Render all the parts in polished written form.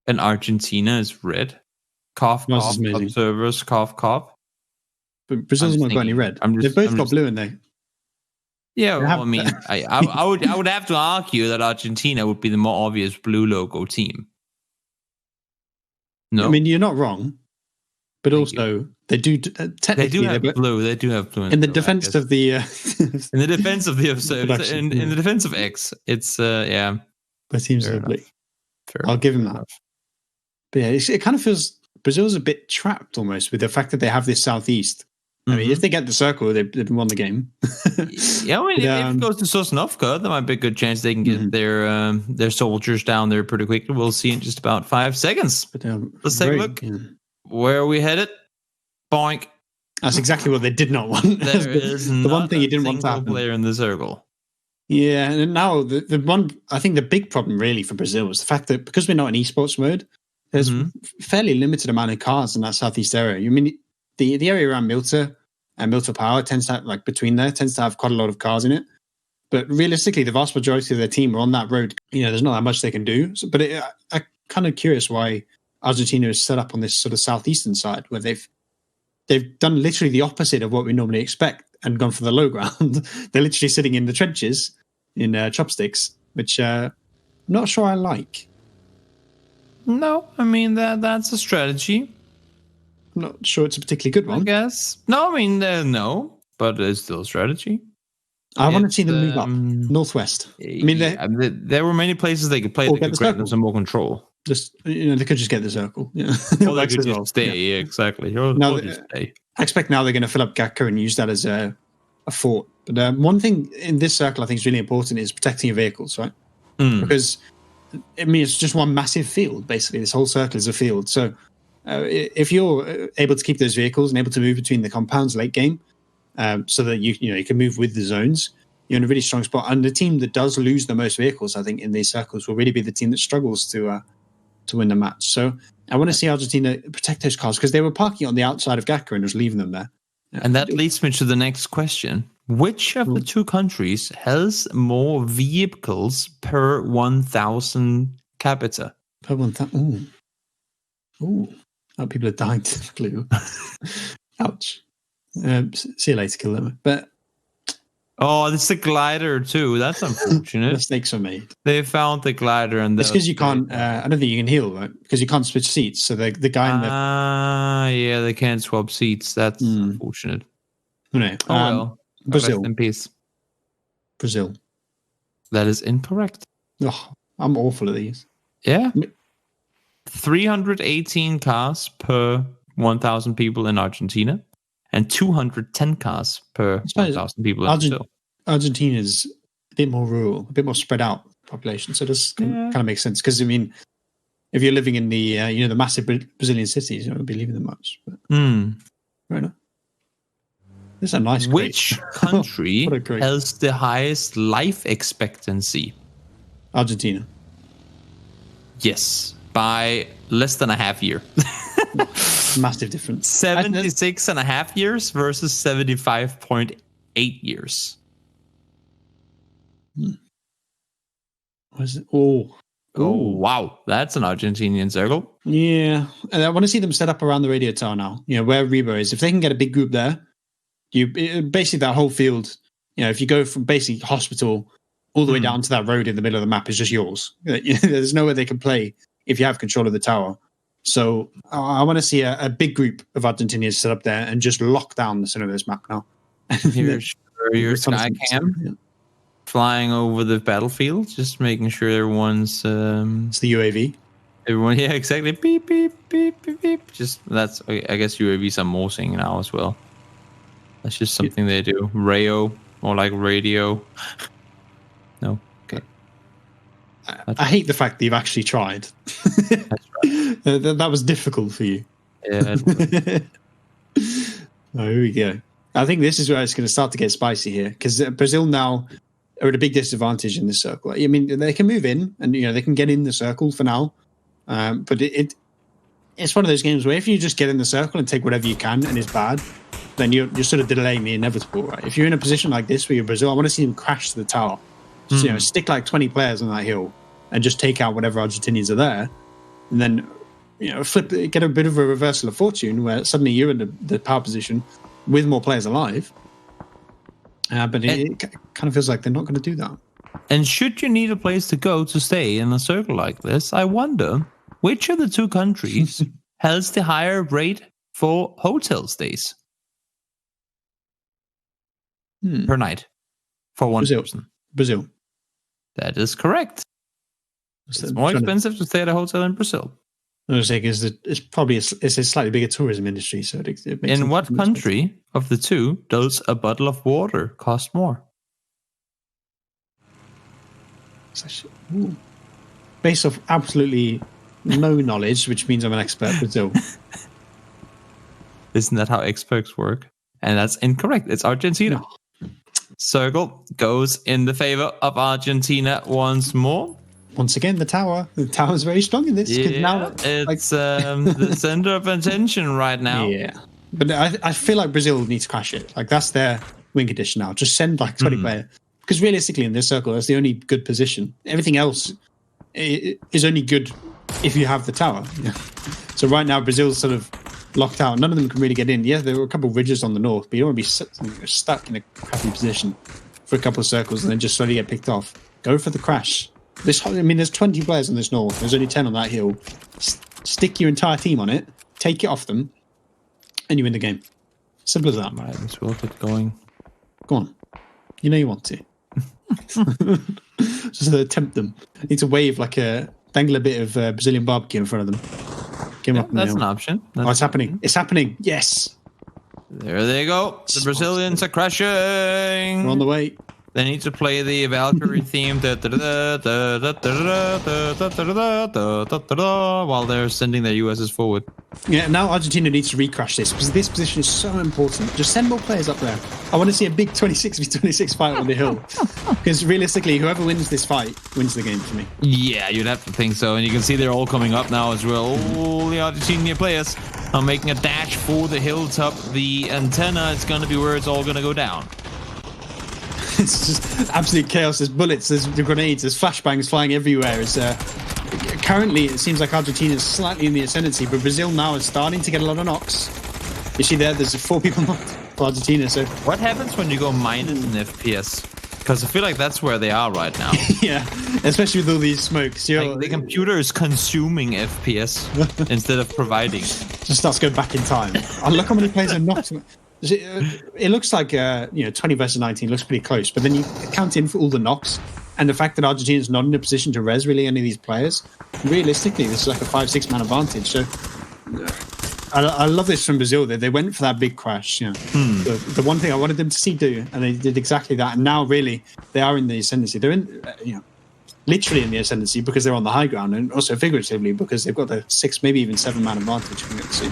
And Argentina is red. Cough, That's cough, amazing. observers, cough, cough. But Brazil's not got any red. They've both got blue in there. Yeah, well, I mean, I would have to argue that Argentina would be the more obvious blue logo team. No, I mean, you're not wrong, but also they do technically they do have blue. They do have blue in the defense of the in the defense of the in the defense of X. It's yeah. But teams are blue. I'll give him that. But yeah, it kind of feels Brazil's a bit trapped almost with the fact that they have this southeast. I mean, if they get the circle, they've won the game. Yeah, I mean, if it goes to Sosnovka, there might be a good chance they can get their soldiers down there pretty quickly. We'll see in just about 5 seconds. But, let's take a look. Yeah. Where are we headed? Boink. That's exactly what they did not want. There is the one thing you didn't want to happen. Player in the circle. Yeah, and now the one, I think the big problem really for Brazil was the fact that because we're not in esports mode, there's fairly limited amount of cars in that southeast area. You mean the area around Milta and Milta Power tends to have, like between there, tends to have quite a lot of cars in it. But realistically, the vast majority of their team are on that road. You know, there's not that much they can do. So, but I'm kind of curious why Argentina is set up on this sort of southeastern side where they've done literally the opposite of what we normally expect and gone for the low ground. They're literally sitting in the trenches in chopsticks, which I'm not sure I like. No, I mean that's a strategy. I'm not sure it's a particularly good one. I guess. No, I mean no, but it's still a strategy. I want to see them move up northwest. I mean, there were many places they could play that could grant them some more control. Just they could just get the circle. Yeah, or they could just stay. Yeah, exactly. I expect now they're going to fill up Gakko and use that as a fort. But one thing in this circle I think is really important is protecting your vehicles, right? Because I mean it's just one massive field. Basically, this whole circle is a field. So if you're able to keep those vehicles and able to move between the compounds late game, so that you can move with the zones, you're in a really strong spot. And the team that does lose the most vehicles, I think, in these circles will really be the team that struggles to win the match. So I want to see Argentina protect those cars because they were parking on the outside of Gakko and just leaving them there. And that leads me to the next question. Which of the two countries has more vehicles per 1,000 capita? Per 1,000? Ooh. Oh, people are dying to clue. Ouch. See you later, kill them. But it's a glider too. That's unfortunate. Mistakes are made. They found the glider, and it's because you can't. I don't think you can heal, right? Because you can't switch seats. So the guy in the yeah, they can't swap seats. That's unfortunate. No, well, Brazil. Rest in peace. Brazil. That is incorrect. Oh, I'm awful at these. Yeah, 318 cars per 1,000 people in Argentina. And 210 cars per 1,000 people in Brazil. Argentina is a bit more rural, a bit more spread out population. So this kind of makes sense. Because, I mean, if you're living in the the massive Brazilian cities, you won't be leaving them much. But, right enough. This is a nice Which country has the highest life expectancy? Argentina. Yes, by less than a half year. Massive difference. 76 and a half years versus 75.8 years. What is it? Oh, wow. That's an Argentinian circle. Yeah. And I want to see them set up around the radio tower now. Where Rebo is. If they can get a big group there, basically that whole field, if you go from basically hospital all the way down to that road in the middle of the map is just yours. There's nowhere they can play if you have control of the tower. So I want to see a big group of Argentinians set up there and just lock down the center of this map now. Here's your sky cam flying over the battlefield, just making sure everyone's... it's the UAV. Everyone, yeah, exactly. Beep, beep, beep, beep, beep. That's, I guess UAVs are morphing now as well. That's just something they do. Rayo, or like radio. No? Okay. I hate the fact that you've actually tried. That's right. That was difficult for you. Yeah. Here we go. I think this is where it's going to start to get spicy here because Brazil now are at a big disadvantage in this circle. I mean, they can move in and they can get in the circle for now, but it's one of those games where if you just get in the circle and take whatever you can and it's bad, then you're sort of delaying the inevitable, right? If you're in a position like this where you're Brazil, I want to see them crash to the tower. Just, stick like 20 players on that hill and just take out whatever Argentinians are there. and then get a bit of a reversal of fortune where suddenly you're in the power position with more players alive. But it kind of feels like they're not going to do that. And should you need a place to go to stay in a circle like this, I wonder which of the two countries has the higher rate for hotel stays per night for one person. Brazil. That is correct. It's more expensive to stay at a hotel in Brazil. I was saying it's probably a slightly bigger tourism industry. So it makes in what country of the two does a bottle of water cost more? Based off absolutely no knowledge, which means I'm an expert, Brazil. Isn't that how experts work? And that's incorrect. It's Argentina. No. Circle goes in the favor of Argentina once more. Once again, the tower. The tower's very strong in this. Yeah, now, it's the center of attention right now. Yeah. But I feel like Brazil needs to crash it. Like, that's their win condition now. Just send like 20 players. Because realistically, in this circle, that's the only good position. Everything else is only good if you have the tower. Yeah. So right now, Brazil's sort of locked out. None of them can really get in. Yeah, there were a couple of ridges on the north, but you don't want to be stuck in a crappy position for a couple of circles and then just slowly get picked off. Go for the crash. There's 20 players on this north. There's only 10 on that hill. Stick your entire team on it, take it off them, and you win the game. Simple as that. Might as well get going. Go on. You know you want to. Just tempt them. Need to wave dangle a bit of Brazilian barbecue in front of them. Get them up that's an option. It's happening. It's happening. Yes. There they go. The Brazilians are crashing. We're on the way. They need to play the Valkyrie theme while they're sending their USs forward. Yeah, now Argentina needs to recrash this because this position is so important. Just send more players up there. I want to see a big 26v26 fight on the hill. Because realistically, whoever wins this fight wins the game for me. Yeah, you'd have to think so. And you can see they're all coming up now as well. All the Argentinian players are making a dash for the hilltop. The antenna is going to be where it's all going to go down. It's just absolute chaos. There's bullets, there's grenades, there's flashbangs flying everywhere. Currently, it seems like Argentina is slightly in the ascendancy, but Brazil now is starting to get a lot of knocks. You see there's 4 people knocked for Argentina. So what happens when you go minus an FPS? Because I feel like that's where they are right now. Yeah, especially with all these smokes. The computer is consuming FPS instead of providing. Just starts going back in time. Oh, look how many players are knocked. It looks like 20 versus 19 looks pretty close, but then you count in for all the knocks and the fact that Argentina is not in a position to res really any of these players. Realistically, this is like a 5-6 man advantage. So I love this from Brazil. They went for that big crash. Yeah, the one thing I wanted them to see do, and they did exactly that. And now really they are in the ascendancy. They're in literally in the ascendancy because they're on the high ground, and also figuratively because they've got the 6, maybe even 7 man advantage. You can get to see.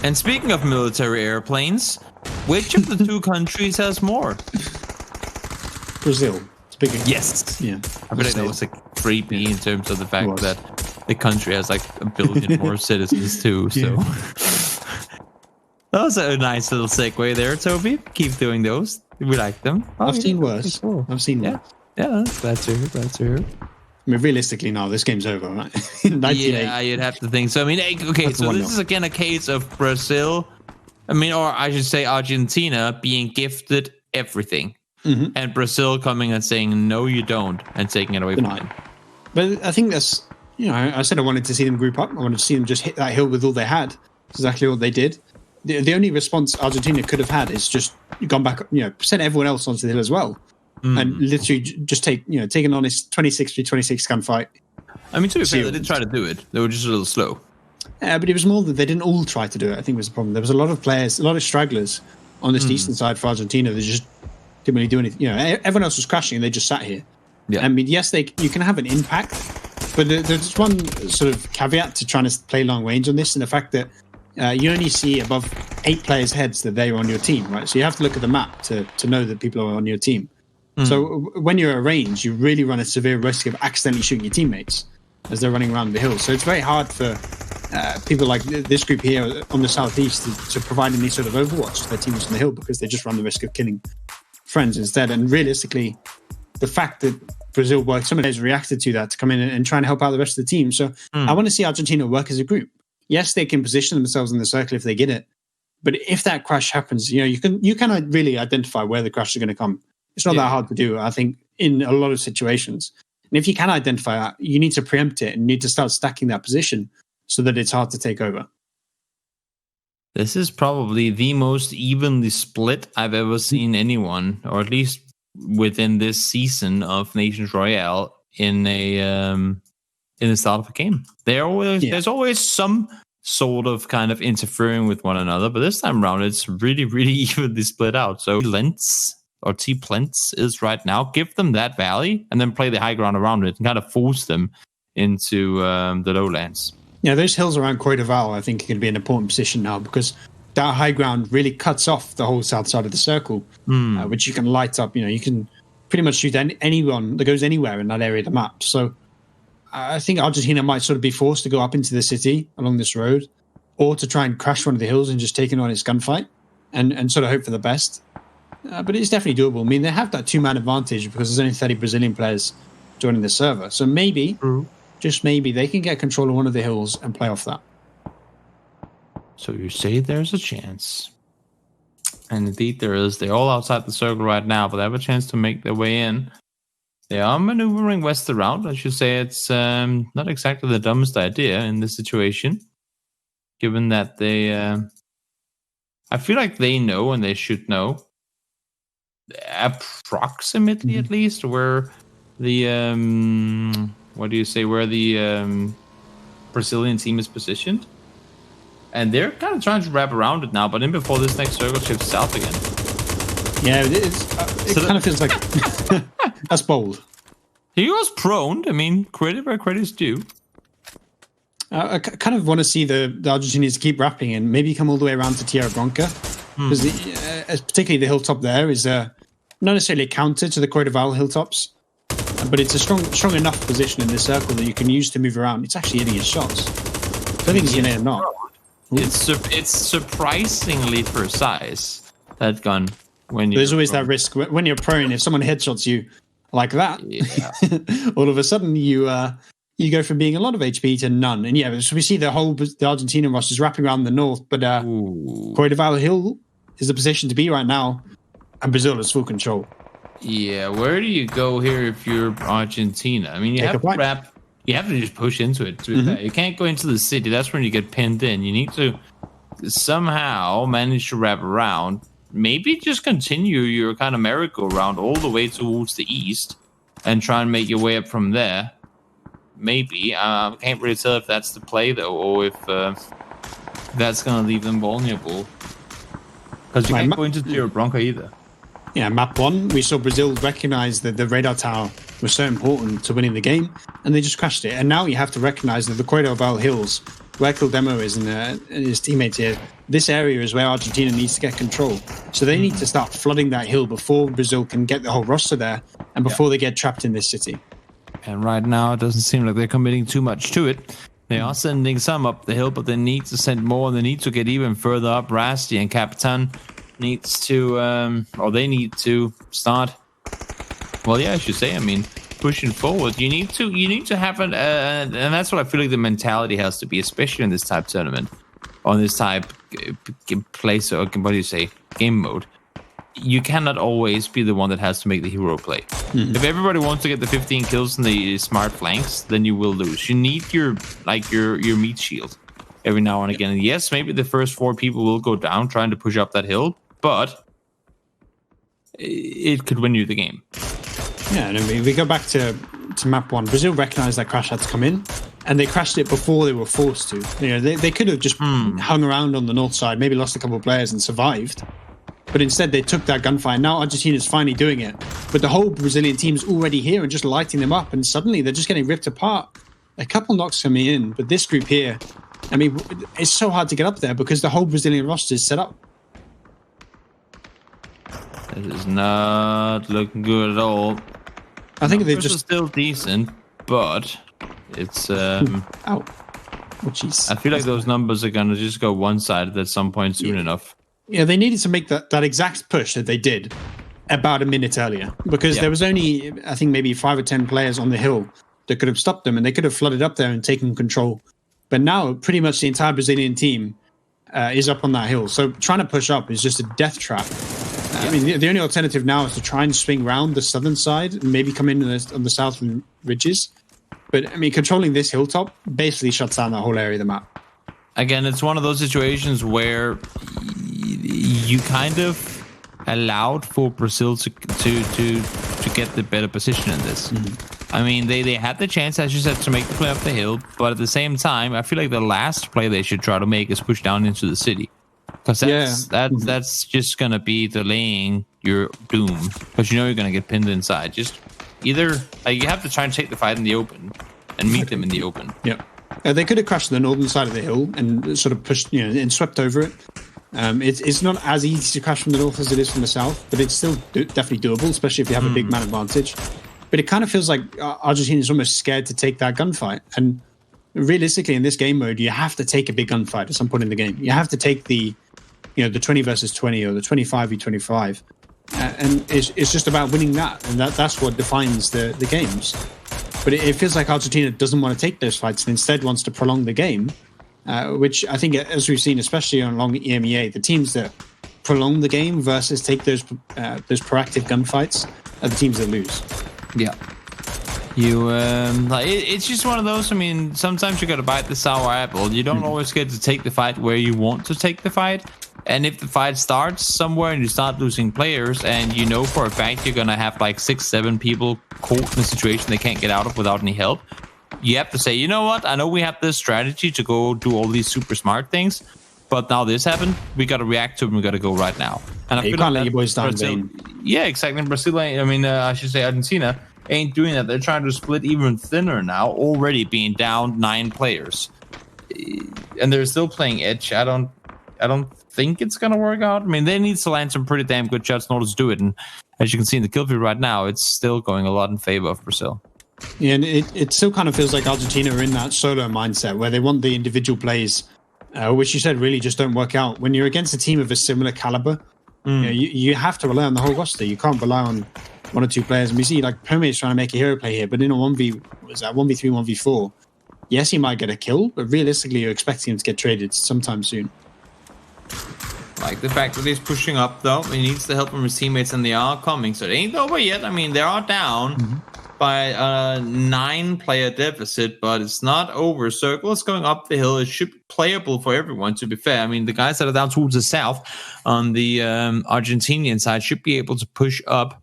And speaking of military airplanes, which of the two countries has more? Brazil. It's bigger. Yes. Yeah. I bet that was creepy in terms of the fact that the country has like 1 billion more citizens too. So that was a nice little segue there, Toby. Keep doing those. We like them. I've seen worse. Cool. I've seen worse. Yeah, glad to hear. Glad to hear. I mean, realistically, now this game's over, right? Yeah, you'd have to think so. I mean, okay, so this is again a case of Brazil, or I should say Argentina being gifted everything, and Brazil coming and saying, no, you don't, and taking it away from them. But I think that's, I said I wanted to see them group up. I wanted to see them just hit that hill with all they had. That's exactly what they did. The only response Argentina could have had is just gone back, send everyone else onto the hill as well. And literally just take an honest 26v26 gunfight. I mean, to be fair, they did try to do it. They were just a little slow. But it was more that they didn't all try to do it, I think was the problem. There was a lot of players, a lot of stragglers on this eastern side for Argentina that just didn't really do anything. Everyone else was crashing and they just sat here. Yeah. I mean, yes, you can have an impact, but there's one sort of caveat to trying to play long range on this, and the fact that you only see above 8 players' heads that they are on your team, right? So you have to look at the map to know that people are on your team. So when you're at range, you really run a severe risk of accidentally shooting your teammates as they're running around the hill. So it's very hard for people like this group here on the southeast to provide any sort of overwatch to their teammates on the hill because they just run the risk of killing friends instead. And realistically, the fact that Brazil worked, some of those reacted to that to come in and try and help out the rest of the team. So I want to see Argentina work as a group. Yes, they can position themselves in the circle if they get it. But if that crash happens, you cannot really identify where the crash is going to come. It's not that hard to do, I think, in a lot of situations. And if you can identify that, you need to preempt it and you need to start stacking that position so that it's hard to take over. This is probably the most evenly split I've ever seen anyone, or at least within this season of Nations Royale, in the start of a game. There's always some sort of kind of interfering with one another, but this time around it's really, really evenly split out. So T-Plents is right now. Give them that valley and then play the high ground around it and kind of force them into the lowlands. Yeah, those hills around Croix de Val, I think, are going to be an important position now because that high ground really cuts off the whole south side of the circle, which you can light up. You can pretty much shoot anyone that goes anywhere in that area of the map. So I think Argentina might sort of be forced to go up into the city along this road, or to try and crash one of the hills and just take it on its gunfight and sort of hope for the best. But it's definitely doable. I mean, they have that 2-man advantage because there's only 30 Brazilian players joining the server. So maybe, just maybe, they can get control of one of the hills and play off that. So you say there's a chance. And indeed there is. They're all outside the circle right now, but they have a chance to make their way in. They are maneuvering west around. I should say it's not exactly the dumbest idea in this situation, given that they... I feel like they know, and they should know, approximately at least, where the... where the Brazilian team is positioned. And they're kind of trying to wrap around it now, but then before this next circle shifts south again. Yeah, it kind of feels like that's bold. He was prone. I mean, credit where credit's due. I kind of want to see the Argentinians keep wrapping and maybe come all the way around to Tierra Blanca. Because particularly the hilltop there is not necessarily a counter to the Croix de Val hilltops, but it's a strong enough position in this circle that you can use to move around. It's actually hitting his shots. I think he's going to hit him not. It's surprisingly precise, that gun. There's always that risk when you're prone. If someone headshots you like that, all of a sudden you go from being a lot of HP to none. And so we see the Argentinian roster is wrapping around the north, but Croix de Val Hill is the position to be right now, and Brazil has full control. Yeah, where do you go here if you're Argentina? I mean, you have to wrap. You have to just push into it. You can't go into the city. That's when you get pinned in. You need to somehow manage to wrap around. Maybe just continue your kind of merry-go-round all the way towards the east and try and make your way up from there. Maybe. I can't really tell if that's the play, though, or if that's going to leave them vulnerable. Because you can't go into Tierra Blanca either. Yeah, map 1, we saw Brazil recognize that the radar tower was so important to winning the game, and they just crashed it. And now you have to recognize that the Croix de Val Hills, where Kildemo is and his teammates here, this area is where Argentina needs to get control. So they need to start flooding that hill before Brazil can get the whole roster there and before they get trapped in this city. And right now, it doesn't seem like they're committing too much to it. They are sending some up the hill, but they need to send more, and they need to get even further up. Rasti and Capitan needs to, they need to start. Well, yeah, I should say. I mean, pushing forward, you need to have and that's what I feel like the mentality has to be, especially in this type of tournament, on this type place or what do you say, game mode. You cannot always be the one that has to make the hero play. If everybody wants to get the 15 kills in the smart flanks, then you will lose. You need your meat shield every now and again. And yes, maybe the first 4 people will go down trying to push up that hill, but it could win you the game. Yeah, and I mean, we go back to map 1. Brazil recognized that crash had to come in, and they crashed it before they were forced to. They could have just hung around on the north side, maybe lost a couple of players and survived. But instead, they took that gunfight. Now Argentina's finally doing it. But the whole Brazilian team's already here and just lighting them up. And suddenly, they're just getting ripped apart. A couple knocks coming in, but this group here, I mean, it's so hard to get up there because the whole Brazilian roster is set up. This is not looking good at all. I think they're just still decent, but it's oh jeez. I feel like those numbers are gonna just go one-sided at some point soon enough. Yeah, they needed to make that exact push that they did about a minute earlier, because there was only, I think, maybe 5 or 10 players on the hill that could have stopped them, and they could have flooded up there and taken control. But now, pretty much the entire Brazilian team is up on that hill. So trying to push up is just a death trap. I mean, the only alternative now is to try and swing round the southern side and maybe come in on the southern ridges. But, I mean, controlling this hilltop basically shuts down that whole area of the map. Again, it's one of those situations where you kind of allowed for Brazil to get the better position in this. I mean, they had the chance, as you said, to make the play up the hill, but at the same time, I feel like the last play they should try to make is push down into the city, because that's just gonna be delaying your doom, because you're gonna get pinned inside. Just either you have to try and take the fight in the open and meet them in the open. Yeah, they could have crushed the northern side of the hill and sort of pushed, and swept over it. It's not as easy to crash from the north as it is from the south, but it's still definitely doable, especially if you have a big man advantage. But it kind of feels like Argentina is almost scared to take that gunfight. And realistically, in this game mode, you have to take a big gunfight at some point in the game. You have to take the 20 versus 20 or the 25v25. And it's just about winning that. And that's what defines the games. But it feels like Argentina doesn't want to take those fights and instead wants to prolong the game. Which I think, as we've seen, especially along EMEA, the teams that prolong the game versus take those proactive gunfights are the teams that lose. Yeah. It's just one of those. I mean, sometimes you got to bite the sour apple. You don't always get to take the fight where you want to take the fight. And if the fight starts somewhere and you start losing players, and you know for a fact you're going to have like 6-7 people caught in a situation they can't get out of without any help, you have to say, you know what? I know we have this strategy to go do all these super smart things, but now this happened. We got to react to it. We got to go right now. And I feel can't let your boys down. Yeah, exactly. Brazil, I should say Argentina ain't doing that. They're trying to split even thinner now, already being down 9 players, and they're still playing edge. I don't think it's gonna work out. I mean, they need to land some pretty damn good shots in order to do it. And as you can see in the kill feed right now, it's still going a lot in favor of Brazil. Yeah, and it still kind of feels like Argentina are in that solo mindset where they want the individual plays, which you said really just don't work out. When you're against a team of a similar caliber, you have to rely on the whole roster. You can't rely on 1 or 2 players. And we see like Pome is trying to make a hero play here, but in a 1v3, 1v4, yes, he might get a kill, but realistically, you're expecting him to get traded sometime soon. Like the fact that he's pushing up, though, he needs the help from his teammates, and they are coming. So it ain't over yet. I mean, they are down by a 9-player deficit, but it's not over. Circle is going up the hill. It should be playable for everyone, to be fair. I mean, the guys that are down towards the south on the Argentinian side should be able to push up.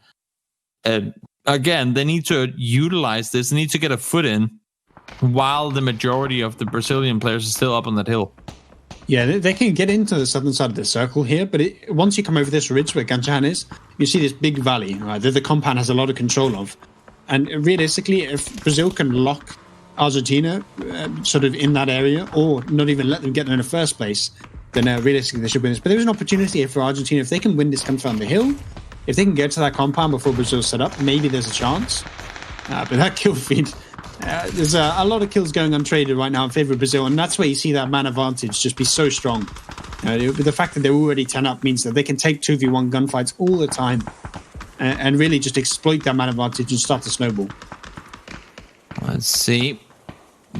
Again, they need to utilize this. They need to get a foot in while the majority of the Brazilian players are still up on that hill. Yeah, they can get into the southern side of the circle here, but once you come over this ridge where Ganjan is, you see this big valley, right, that the compound has a lot of control of. And realistically, if Brazil can lock Argentina sort of in that area, or not even let them get there in the first place, then realistically they should win this. But there's an opportunity here for Argentina. If they can win this gunfight on the hill, if they can get to that compound before Brazil's set up, maybe there's a chance. But that kill feed, there's a lot of kills going untraded right now in favor of Brazil, and that's where you see that man advantage just be so strong. The fact that they're already 10 up means that they can take 2v1 gunfights all the time and really just exploit that man advantage and start to snowball. Let's see.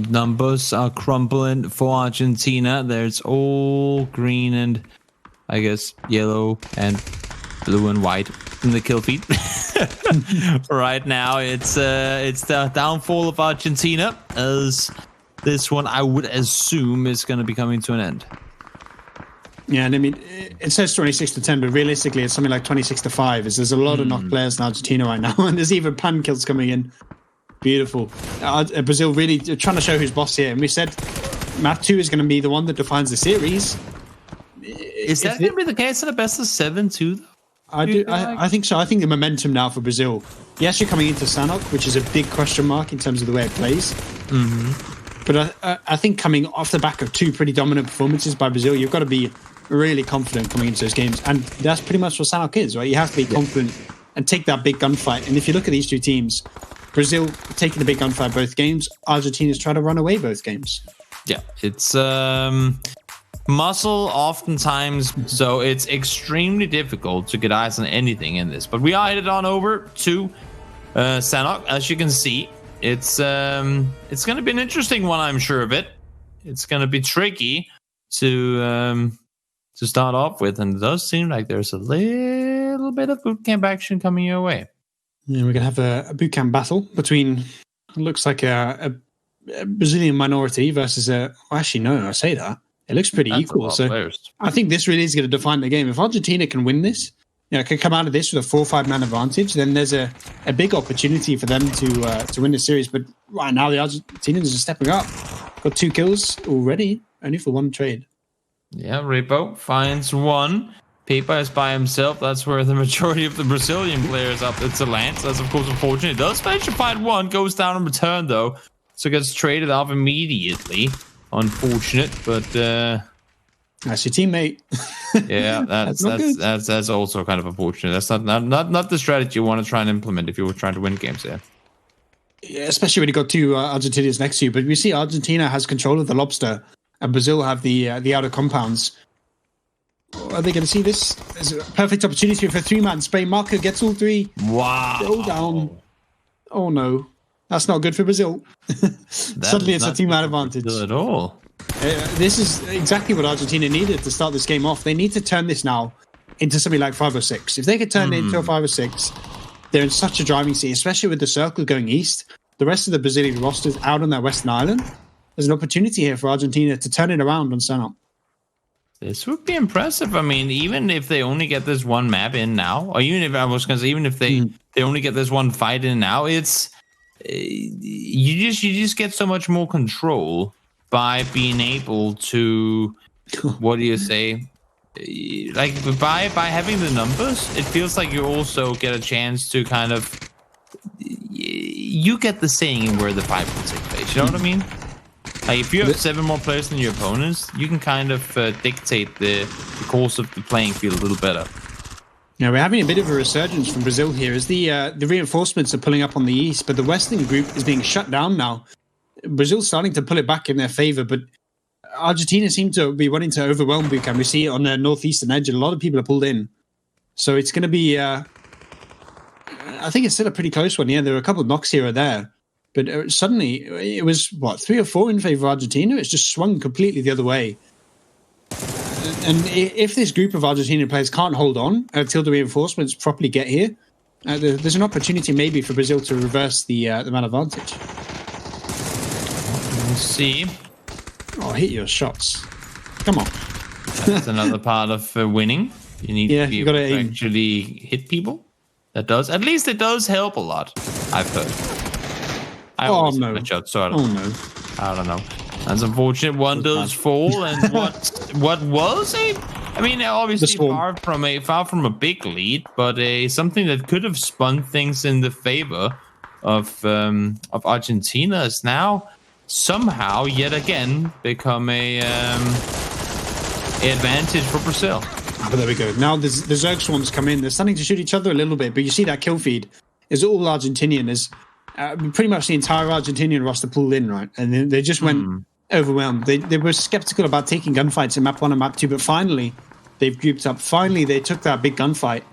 Numbers are crumbling for Argentina. There's all green and, I guess, yellow and blue and white in the kill feed. Right now, it's the downfall of Argentina, as this one, I would assume, is going to be coming to an end. Yeah, and I mean, it says 26-10, but realistically, it's something like 26-5. There's a lot of knocked players in Argentina right now, and there's even pan kills coming in. Beautiful. Brazil really trying to show who's boss here, and we said map 2 is going to be the one that defines the series. Is that going to be the case in the best of 7 too? I think so. I think the momentum now for Brazil. Yes, you're coming into Sanok, which is a big question mark in terms of the way it plays. But I think coming off the back of 2 pretty dominant performances by Brazil, you've got to be really confident coming into those games. And that's pretty much what Sanok is, right? You have to be confident and take that big gunfight. And if you look at these 2 teams, Brazil taking the big gunfight both games, Argentina's trying to run away both games. Yeah, it's muscle oftentimes, so it's extremely difficult to get eyes on anything in this. But we are headed on over to Sanok. As you can see, it's going to be an interesting one, I'm sure of it. It's going to be tricky to start off with, and it does seem like there's a little bit of boot camp action coming your way. Yeah, we're going to have a boot camp battle between, looks like a Brazilian minority versus actually, no, I say that. It looks pretty equal. So I think this really is going to define the game. If Argentina can win this, can come out of this with a 4-5 man advantage, then there's a big opportunity for them to win the series. But right now, the Argentinians are stepping up. Got 2 kills already, only for 1 trade. Yeah, Repo finds 1. Pepa is by himself. That's where the majority of the Brazilian players up to land. So that's, of course, unfortunate. He does manage to find 1. Goes down in return, though. So gets traded off immediately. Unfortunate, but that's your teammate. Yeah, that's also kind of unfortunate. That's not the strategy you want to try and implement if you were trying to win games there. Yeah, especially when you got 2 Argentinians next to you. But we see Argentina has control of the lobster, and Brazil have the outer compounds. Are they going to see this? There's a perfect opportunity for a 3-man spray. Marco gets all 3. Wow! Go down. Oh no. That's not good for Brazil. Suddenly it's a team-man advantage. At all. This is exactly what Argentina needed to start this game off. They need to turn this now into something like 5 or 6. If they could turn it into a 5 or 6, they're in such a driving seat, especially with the circle going east. The rest of the Brazilian rosters out on their western island. There's an opportunity here for Argentina to turn it around on Sanok. This would be impressive. I mean, even if they only get this 1 map in now, or even if they only get this 1 fight in now, it's you just get so much more control by being able to what do you say, like by having the numbers. It feels like you also get a chance to kind of you get the saying in where the fight will take place. You know what I mean? Like if you have 7 more players than your opponents, you can kind of dictate the course of the playing field a little better. Yeah, we're having a bit of a resurgence from Brazil here as the reinforcements are pulling up on the east, but the western group is being shut down now. Brazil's starting to pull it back in their favor, but Argentina seem to be wanting to overwhelm Buchan. We see it on the northeastern edge, and a lot of people are pulled in. So it's going to be, I think it's still a pretty close one. Yeah, there are a couple of knocks here or there, but suddenly it was, 3 or 4 in favor of Argentina? It's just swung completely the other way. And if this group of Argentinian players can't hold on until the reinforcements properly get here, there's an opportunity maybe for Brazil to reverse the man advantage. We'll see. Oh, hit your shots. Come on. That's another part of winning. You need to be able to aim. actually hit people. At least it does help a lot, I've heard. I always hit my shot, so I don't know. That's unfortunate. 1 does fall, and what was obviously far from a big lead, but something that could have spun things in the favor of Argentina is now somehow yet again become a advantage for Brazil. But there we go. Now the Zerg swarms come in. They're starting to shoot each other a little bit, but you see that kill feed is all Argentinian. Is pretty much the entire Argentinian roster pulled in, right? And they just went overwhelmed. They were skeptical about taking gunfights in map 1 and map 2, but finally they've grouped up. Finally they took that big gunfight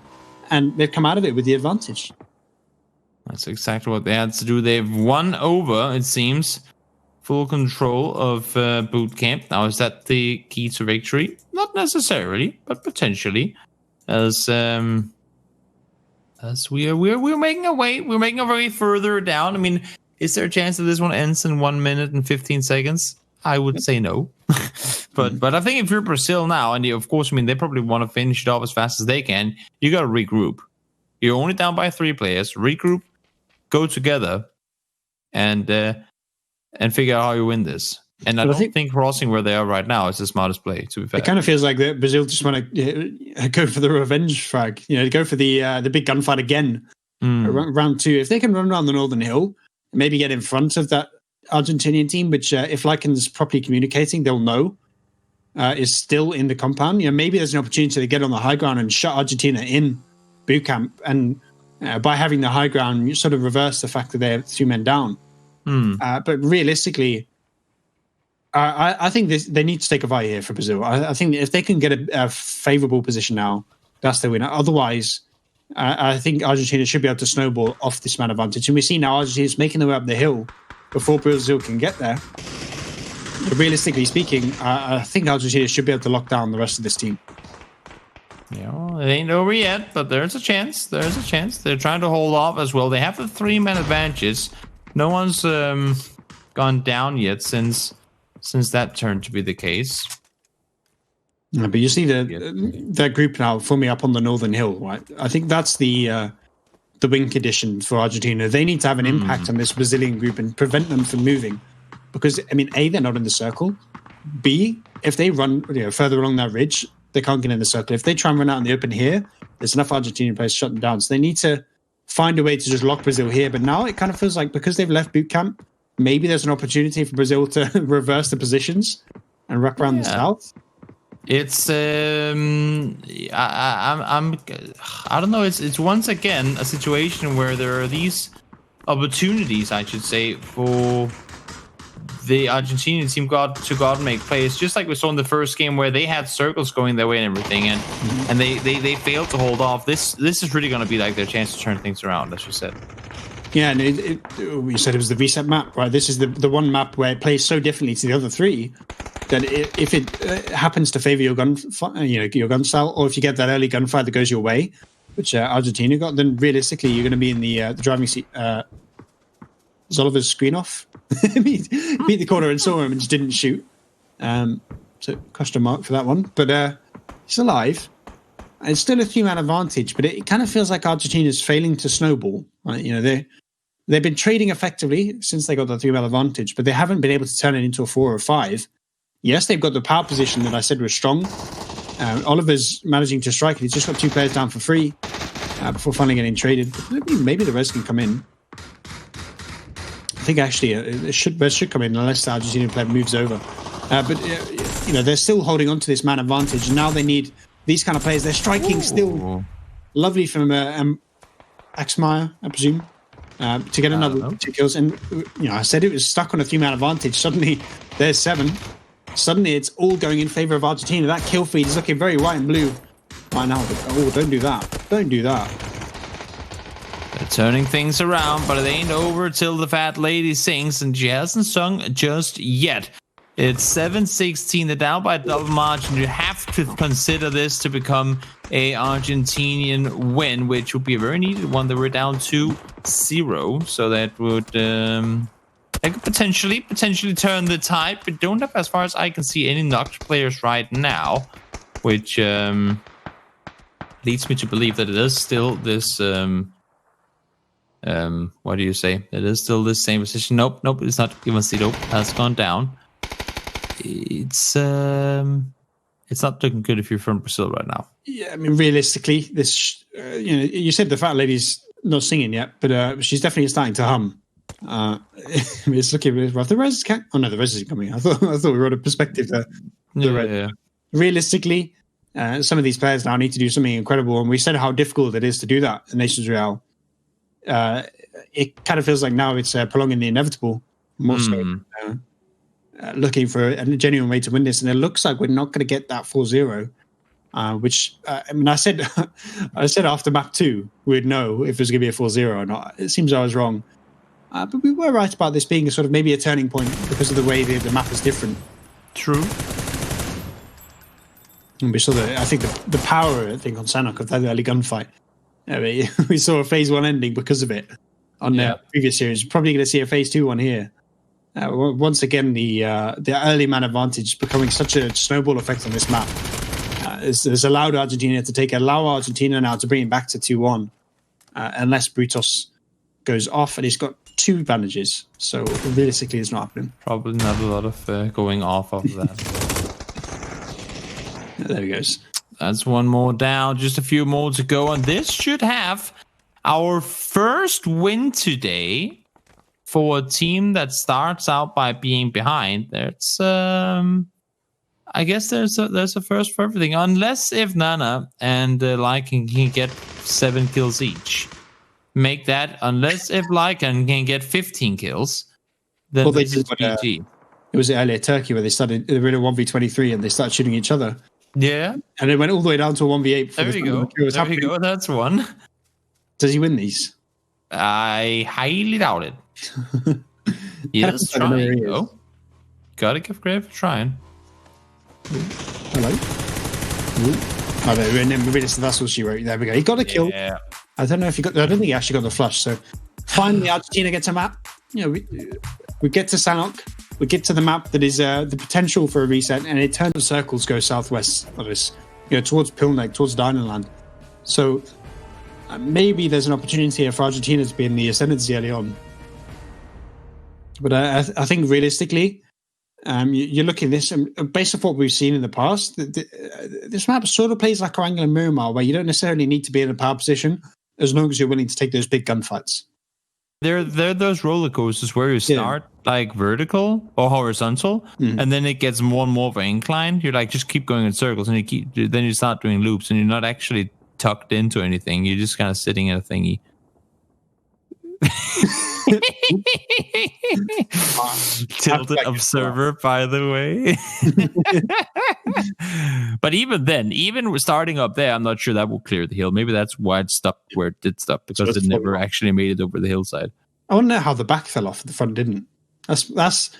and they've come out of it with the advantage. That's exactly what they had to do. They've won over, it seems, full control of boot camp. Now, is that the key to victory? Not necessarily, but potentially, as we're making our way. We're making our way further down. I mean, is there a chance that this one ends in 1 minute and 15 seconds? I would say no. But I think if you're Brazil now, and of course, they probably want to finish it off as fast as they can, you got to regroup. You're only down by 3 players. Regroup, go together, and figure out how you win this. And I don't think crossing where they are right now is the smartest play, to be fair. It kind of feels like Brazil just want to go for the revenge frag, go for the big gunfight again. Round 2. If they can run around the northern hill, maybe get in front of that Argentinian team, which if Lycan's properly communicating, they'll know is still in the compound. Maybe there's an opportunity to get on the high ground and shut Argentina in boot camp. And by having the high ground, you sort of reverse the fact that they have 2 men down. But realistically, I think they need to take a fight here for Brazil. I think if they can get a favorable position now, that's the winner. Otherwise, I think Argentina should be able to snowball off this man advantage. And we see now Argentina's making their way up the hill before Brazil can get there. But realistically speaking, I think Argentina should be able to lock down the rest of this team. Yeah, it ain't over yet, but there's a chance. There's a chance. They're trying to hold off as well. They have the 3-man advantages. No one's gone down yet since that turned to be the case. Yeah, but you see that group now forming up on the northern hill, right? I think that's the win condition for Argentina. They need to have an impact on this Brazilian group and prevent them from moving. Because, I mean, A, they're not in the circle. B, if they run further along that ridge, they can't get in the circle. If they try and run out in the open here, there's enough Argentinian players to shut them down. So they need to find a way to just lock Brazil here. But now it kind of feels like because they've left boot camp, maybe there's an opportunity for Brazil to reverse the positions and wrap around the south. It's I don't know. It's once again a situation where there are these opportunities, I should say, for the Argentinian team to go out and make plays, just like we saw in the first game where they had circles going their way and everything, and they failed to hold off. This is really going to be like their chance to turn things around, as you said. Yeah, and you said it was the reset map, right? This is the one map where it plays so differently to the other three that if it happens to favor your gun style, or if you get that early gunfight that goes your way, which Argentina got, then realistically you're going to be in the driving seat. Is Oliver's screen off? beat the corner and saw him and just didn't shoot. So question mark for that one. But he's alive. It's still a 3-man advantage, but it kind of feels like Argentina's failing to snowball. Right? They've been trading effectively since they got the 3-man advantage, but they haven't been able to turn it into a 4 or 5. Yes, they've got the power position that I said was strong. Oliver's managing to strike it. He's just got 2 players down for free before finally getting traded. Maybe the rest can come in. I think actually Res should come in unless the Argentinian player moves over. But they're still holding on to this man advantage, and now they need these kind of players. They're striking still lovely from Axmeyer, I presume, to get another 2 kills. And I said it was stuck on a 3-man advantage. Suddenly there's 7. Suddenly it's all going in favor of Argentina. That kill feed is looking very white and blue right now. Don't do that. Don't do that. They're turning things around, but it ain't over till the fat lady sings, and she hasn't sung just yet. It's 7-16. They're down by a double margin. You have to consider this to become a Argentinian win, which would be a very needed one. They were down 2-0, so that would they could potentially turn the tide, but don't have, as far as I can see, any knocked players right now, which leads me to believe that it is still this what do you say? It is still the same position. Nope, it's not. Ivancito has gone down. It's not looking good if you're from Brazil right now. Yeah, I mean, realistically, this you said the fat lady's not singing yet, but she's definitely starting to hum. It's looking really rough. The res can't. Oh no, the res isn't coming. I thought we were on a perspective there. Yeah. Realistically, some of these players now need to do something incredible, and we said how difficult it is to do that in Nations Royale. It kind of feels like now it's prolonging the inevitable more so. Looking for a genuine way to win this, and it looks like we're not going to get that 4-0. Which I said after map 2 we'd know if it was going to be a 4-0 or not. It seems I was wrong, but we were right about this being a sort of maybe a turning point because of the way the map is different. True. And we saw I think the power on Sanok of that early gunfight. We saw a phase 1 ending because of it on the previous series. Probably going to see a phase 2 one here. Once again, the early man advantage becoming such a snowball effect on this map. It's allowed Argentina to allow Argentina now to bring it back to 2-1, unless Brutos goes off, and he's got 2 advantages. So realistically, it's not happening. Probably not a lot of going off of that. There he goes. That's one more down, just a few more to go, and this should have our first win today for a team that starts out by being behind. There's I guess there's a first for everything, unless if Nana and Lycan can get 7 kills each. Make that, unless if Lycan can get 15 kills, then this is GG. it was earlier Turkey where they were in a 1v23 and they started shooting each other. Yeah. And it went all the way down to a 1v8. There you go. There you go. That's one. Does he win these? I highly doubt it. He is trying, though. Gotta give credit for trying. Hello. Oh, no, maybe that's what she wrote. There we go. He got a kill. Yeah. I don't know if he got. I don't think he actually got the flush. So finally, Argentina gets a map. You know, we get to Sanok. We get to the map that is the potential for a reset, and it turns the circles go southwest of us. You know, towards Pilnek, towards Dynaland. So maybe there's an opportunity here for Argentina to be in the ascendancy early on. But I think realistically, you look at this, and based on what we've seen in the past, this map sort of plays like Royale and Miramar, where you don't necessarily need to be in a power position as long as you're willing to take those big gunfights. They're those roller coasters where you start like vertical or horizontal, and then it gets more and more of an incline. You're like, just keep going in circles, and then you start doing loops, and you're not actually tucked into anything. You're just kind of sitting in a thingy. Tilted observer, by the way. But even then, even starting up there, I'm not sure that will clear the hill. Maybe that's why it stopped where it did stop, because it never actually made it over the hillside. I want to know how the back fell off, the front didn't. That's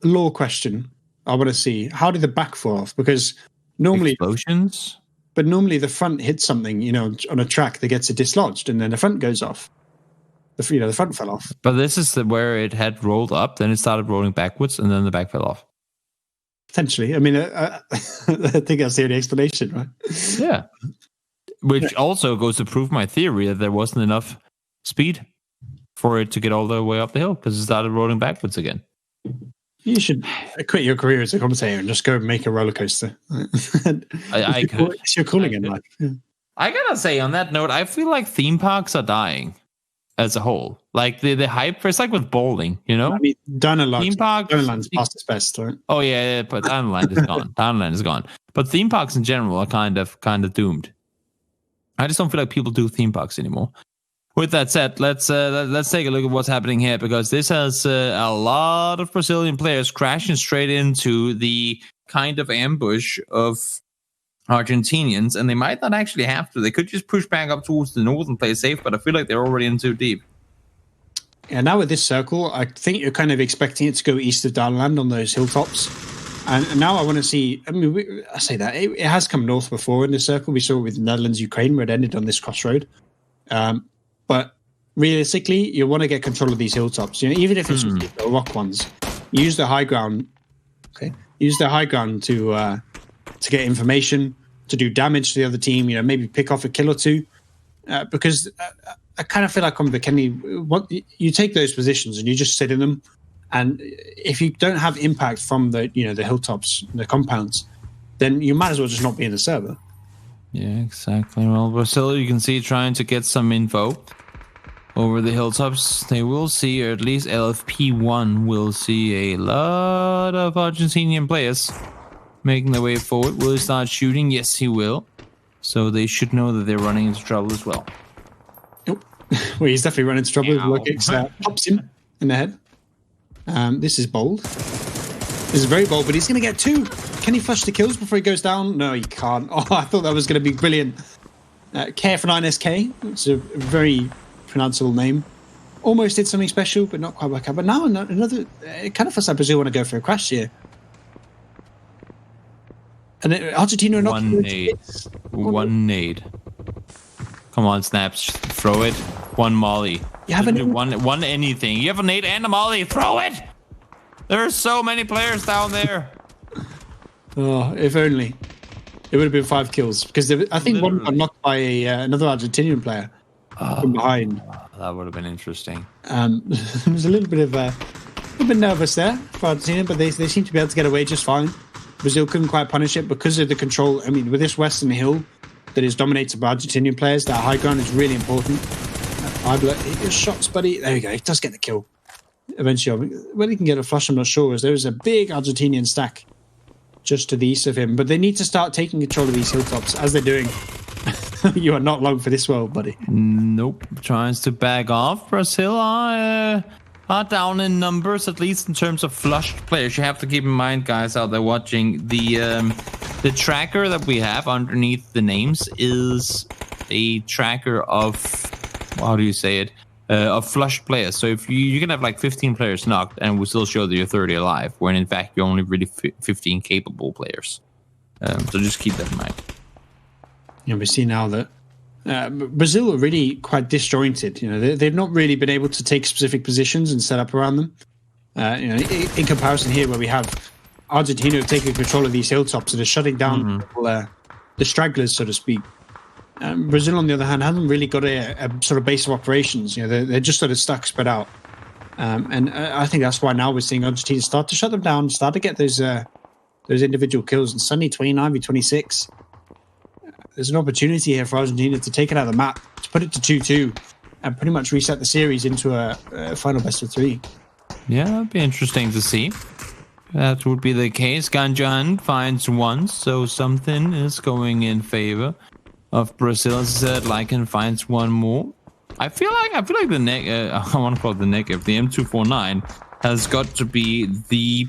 a law question. I want to see, how did the back fall off? Because normally explosions, but normally the front hits something, you know, on a track that gets it dislodged, and then the front goes off. The front fell off. But this is where it had rolled up, then it started rolling backwards, and then the back fell off. Potentially. I mean, I think that's the only explanation, right? Yeah. Which also goes to prove my theory that there wasn't enough speed for it to get all the way up the hill, because it started rolling backwards again. You should quit your career as a commentator and just go make a roller coaster. I could. It's your calling in life. Yeah. I gotta say, on that note, I feel like theme parks are dying. As a whole, like the hype, it's like with bowling, you know. I mean, Dynaland's past its best, right? Oh yeah, but Dynaland is gone. Dynaland is gone. But theme parks in general are kind of doomed. I just don't feel like people do theme parks anymore. With that said, let's take a look at what's happening here, because this has a lot of Brazilian players crashing straight into the kind of ambush of Argentinians, and they might not actually have to. They could just push back up towards the north and play safe, but I feel like they're already in too deep. Yeah, now with this circle, I think you're kind of expecting it to go east of Dynaland on those hilltops. And now I want to see, I mean, I say that, it has come north before in the circle. We saw it with Netherlands, Ukraine, where it ended on this crossroad. But realistically, you want to get control of these hilltops. You know, even if it's the rock ones, use the high ground. Okay, use the high ground to get information, to do damage to the other team, you know, maybe pick off a kill or two. Because I kind of feel like on Bikini, you take those positions and you just sit in them. And if you don't have impact from the hilltops, the compounds, then you might as well just not be in the server. Yeah, exactly. Well, Brazil, you can see trying to get some info over the hilltops. They will see, or at least LFP1 will see a lot of Argentinian players making their way forward. Will he start shooting? Yes, he will. So they should know that they're running into trouble as well. Nope. Well, he's definitely running into trouble. Logix pops him in the head. This is bold. This is very bold, but he's going to get two. Can he flush the kills before he goes down? No, he can't. Oh, I thought that was going to be brilliant. KF9SK, it's a very pronounceable name. Almost did something special, but not quite work out. But now another, it kind of feels like Brazil want to go for a crash here. And Argentina are not... One nade. Come on, Snaps. Throw it. One molly. You have one anything. You have a nade and a molly. Throw it! There are so many players down there. Oh, if only. It would have been 5 kills. Because I think one got knocked by another Argentinian player from behind. That would have been interesting. There was a little bit nervous there for Argentina, but they seem to be able to get away just fine. Brazil couldn't quite punish it because of the control. I mean, with this western hill that is dominated by Argentinian players, that high ground is really important. Your shots, buddy. There you go. He does get the kill. Eventually, whether he can get a flush, I'm not sure, as there is a big Argentinian stack just to the east of him. But they need to start taking control of these hilltops, as they're doing. You are not long for this world, buddy. Nope. Tries to back off, Brazil. are down in numbers, at least in terms of flushed players. You have to keep in mind, guys out there watching, the tracker that we have underneath the names is a tracker of, how do you say it, of flushed players. So if you can have like 15 players knocked and we still show that you're 30 alive, when in fact you're only really 15 capable players. So just keep that in mind. We see now that Brazil are really quite disjointed. They've not really been able to take specific positions and set up around them. In comparison here, where we have Argentina taking control of these hilltops and are shutting down the stragglers, so to speak. Brazil, on the other hand, haven't really got a sort of base of operations. They're just sort of stuck, spread out. And I think that's why now we're seeing Argentina start to shut them down, start to get those individual kills. And suddenly 29v26. There's an opportunity here for Argentina to take it out of the map, to put it to 2-2, and pretty much reset the series into a final best of 3. Yeah, that'd be interesting to see. That would be the case. Ganjan finds 1, so something is going in favor of Brazil. As I said, Lycan finds 1 more. I feel like the I want to call it the negative. The M249 has got to be the.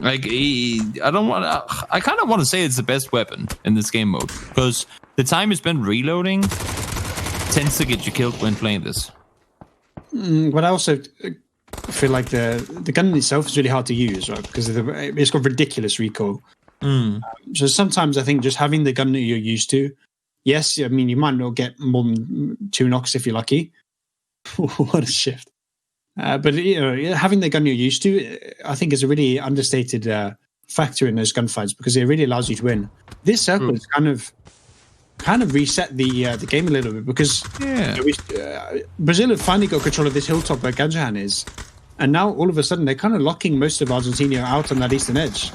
I kind of want to say it's the best weapon in this game mode, because the time you spend reloading tends to get you killed when playing this. But I also feel like the gun itself is really hard to use, right? Because it's got ridiculous recoil. So sometimes I think just having the gun that you're used to, yes, I mean, you might not get more than 2 knocks if you're lucky. What a shift. But having the gun you're used to, I think, is a really understated factor in those gunfights, because it really allows you to win. This circle has kind of reset the game a little bit, because Brazil have finally got control of this hilltop where Ganjan is, and now all of a sudden they're kind of locking most of Argentina out on that eastern edge.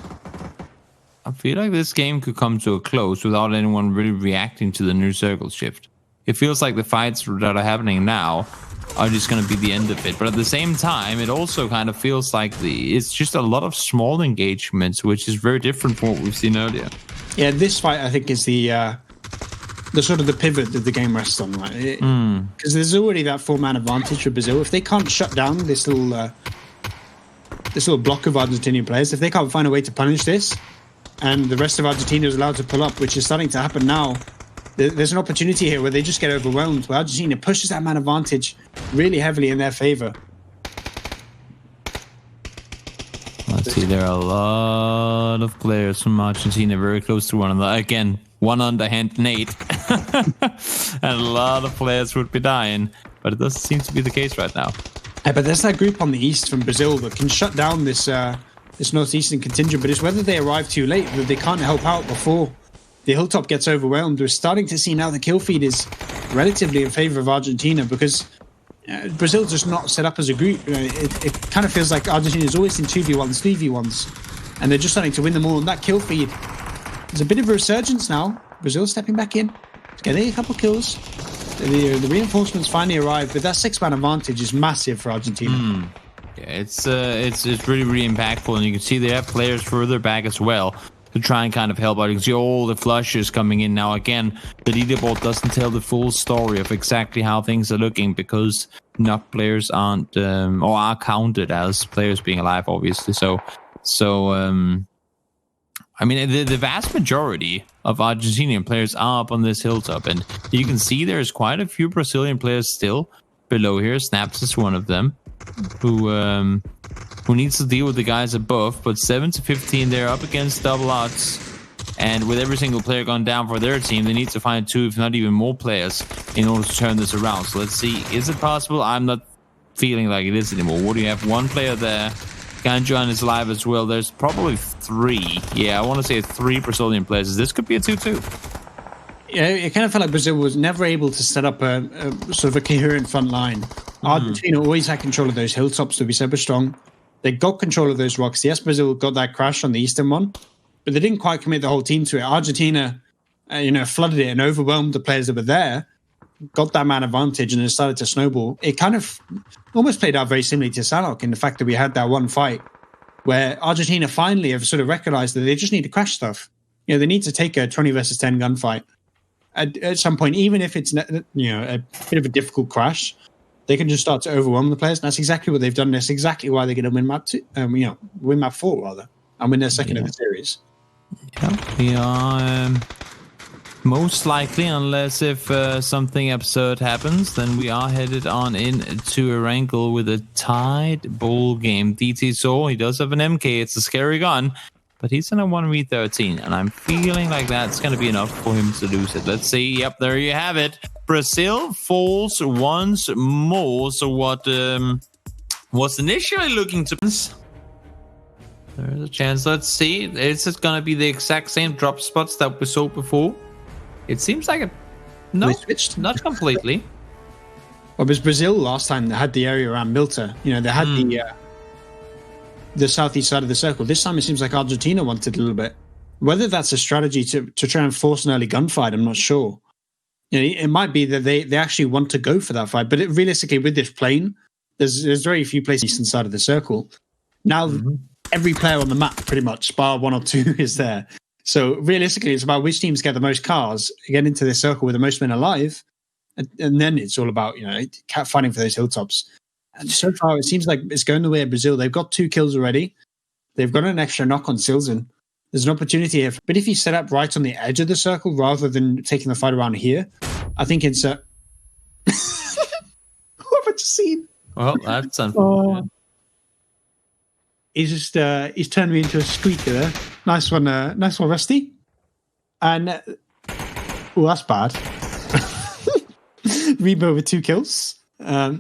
I feel like this game could come to a close without anyone really reacting to the new circle shift. It feels like the fights that are happening now are just going to be the end of it. But at the same time, it also kind of feels like it's just a lot of small engagements, which is very different from what we've seen earlier. Yeah, this fight, I think, is the sort of the pivot that the game rests on, right? Because there's already that 4-man advantage for Brazil. If they can't shut down this little block of Argentinian players, if they can't find a way to punish this, and the rest of Argentina is allowed to pull up, which is starting to happen now, there's an opportunity here where they just get overwhelmed, where Argentina pushes that man advantage really heavily in their favor. Let's see, there are a lot of players from Argentina very close to one another. Again, one underhand nade. And a lot of players would be dying, but it doesn't seem to be the case right now. Yeah, but there's that group on the east from Brazil that can shut down this northeastern contingent, but it's whether they arrive too late, that they can't help out before the hilltop gets overwhelmed. We're starting to see now the kill feed is relatively in favor of Argentina, because Brazil's just not set up as a group. It kind of feels like Argentina is always in 2v1s, 3v1s, and they're just starting to win them all. And that kill feed, there's a bit of a resurgence now. Brazil stepping back in, getting a couple kills. The reinforcements finally arrived, but that 6-man advantage is massive for Argentina. Yeah, it's really, really impactful, and you can see they have players further back as well to try and kind of help out. You can see all the flushes coming in now. Again, the leaderboard doesn't tell the full story of exactly how things are looking, because knock players aren't or are counted as players being alive, obviously. So I mean, the vast majority of Argentinian players are up on this hilltop, and you can see there's quite a few Brazilian players still below here. Snaps is one of them, who needs to deal with the guys above, but 7-15, they're up against double odds, and with every single player gone down for their team, they need to find 2, if not even more players in order to turn this around. So let's see, is it possible? I'm not feeling like it is anymore. What do you have? 1 player there. Ganjan is alive as well. There's probably 3. Yeah, I want to say 3 Brazilian players. This could be a 2-2. Yeah, it kind of felt like Brazil was never able to set up a sort of a coherent front line. Argentina always had control of those hilltops to be super strong. They got control of those rocks. Yes, Brazil got that crash on the eastern one, but they didn't quite commit the whole team to it. Argentina, flooded it and overwhelmed the players that were there, got that man advantage, and it started to snowball. It kind of almost played out very similarly to Sanok in the fact that we had that one fight where Argentina finally have sort of recognized that they just need to crash stuff. They need to take a 20 versus 10 gunfight at some point, even if it's a bit of a difficult crash. they can just start to overwhelm the players. And that's exactly what they've done. That's exactly why they're going to win map 2, win map 4 rather, and win their second of the series. Yeah, we are most likely, unless if something absurd happens, then we are headed on into a wrangle with a tied ball game. DT Soul, he does have an MK. It's a scary gun, but he's in a 1v13, and I'm feeling like that's going to be enough for him to lose it. Let's see. Yep, there you have it. Brazil falls once more. So what was initially looking to... There's a chance. Let's see. Is it going to be the exact same drop spots that we saw before? It seems like it. No, they switched. Not completely. Well, because Brazil last time they had the area around Milta. They had the southeast side of the circle. This time it seems like Argentina wanted a little bit. Whether that's a strategy to try and force an early gunfight, I'm not sure. It might be that they actually want to go for that fight. But realistically, with this plane, there's very few places on the eastern side of the circle. Now, every player on the map, pretty much, bar 1 or 2, is there. So realistically, it's about which teams get the most cars, get into this circle with the most men alive, and then it's all about fighting for those hilltops. And so far, it seems like it's going the way of Brazil. They've got 2 kills already. They've got an extra knock on Silzen. There's an opportunity here. But if you set up right on the edge of the circle rather than taking the fight around here, I think it's what have I just seen? Well, that's unfortunate. He's turned me into a squeaker there. Nice one, Rusty. And that's bad. Rebo with 2 kills. A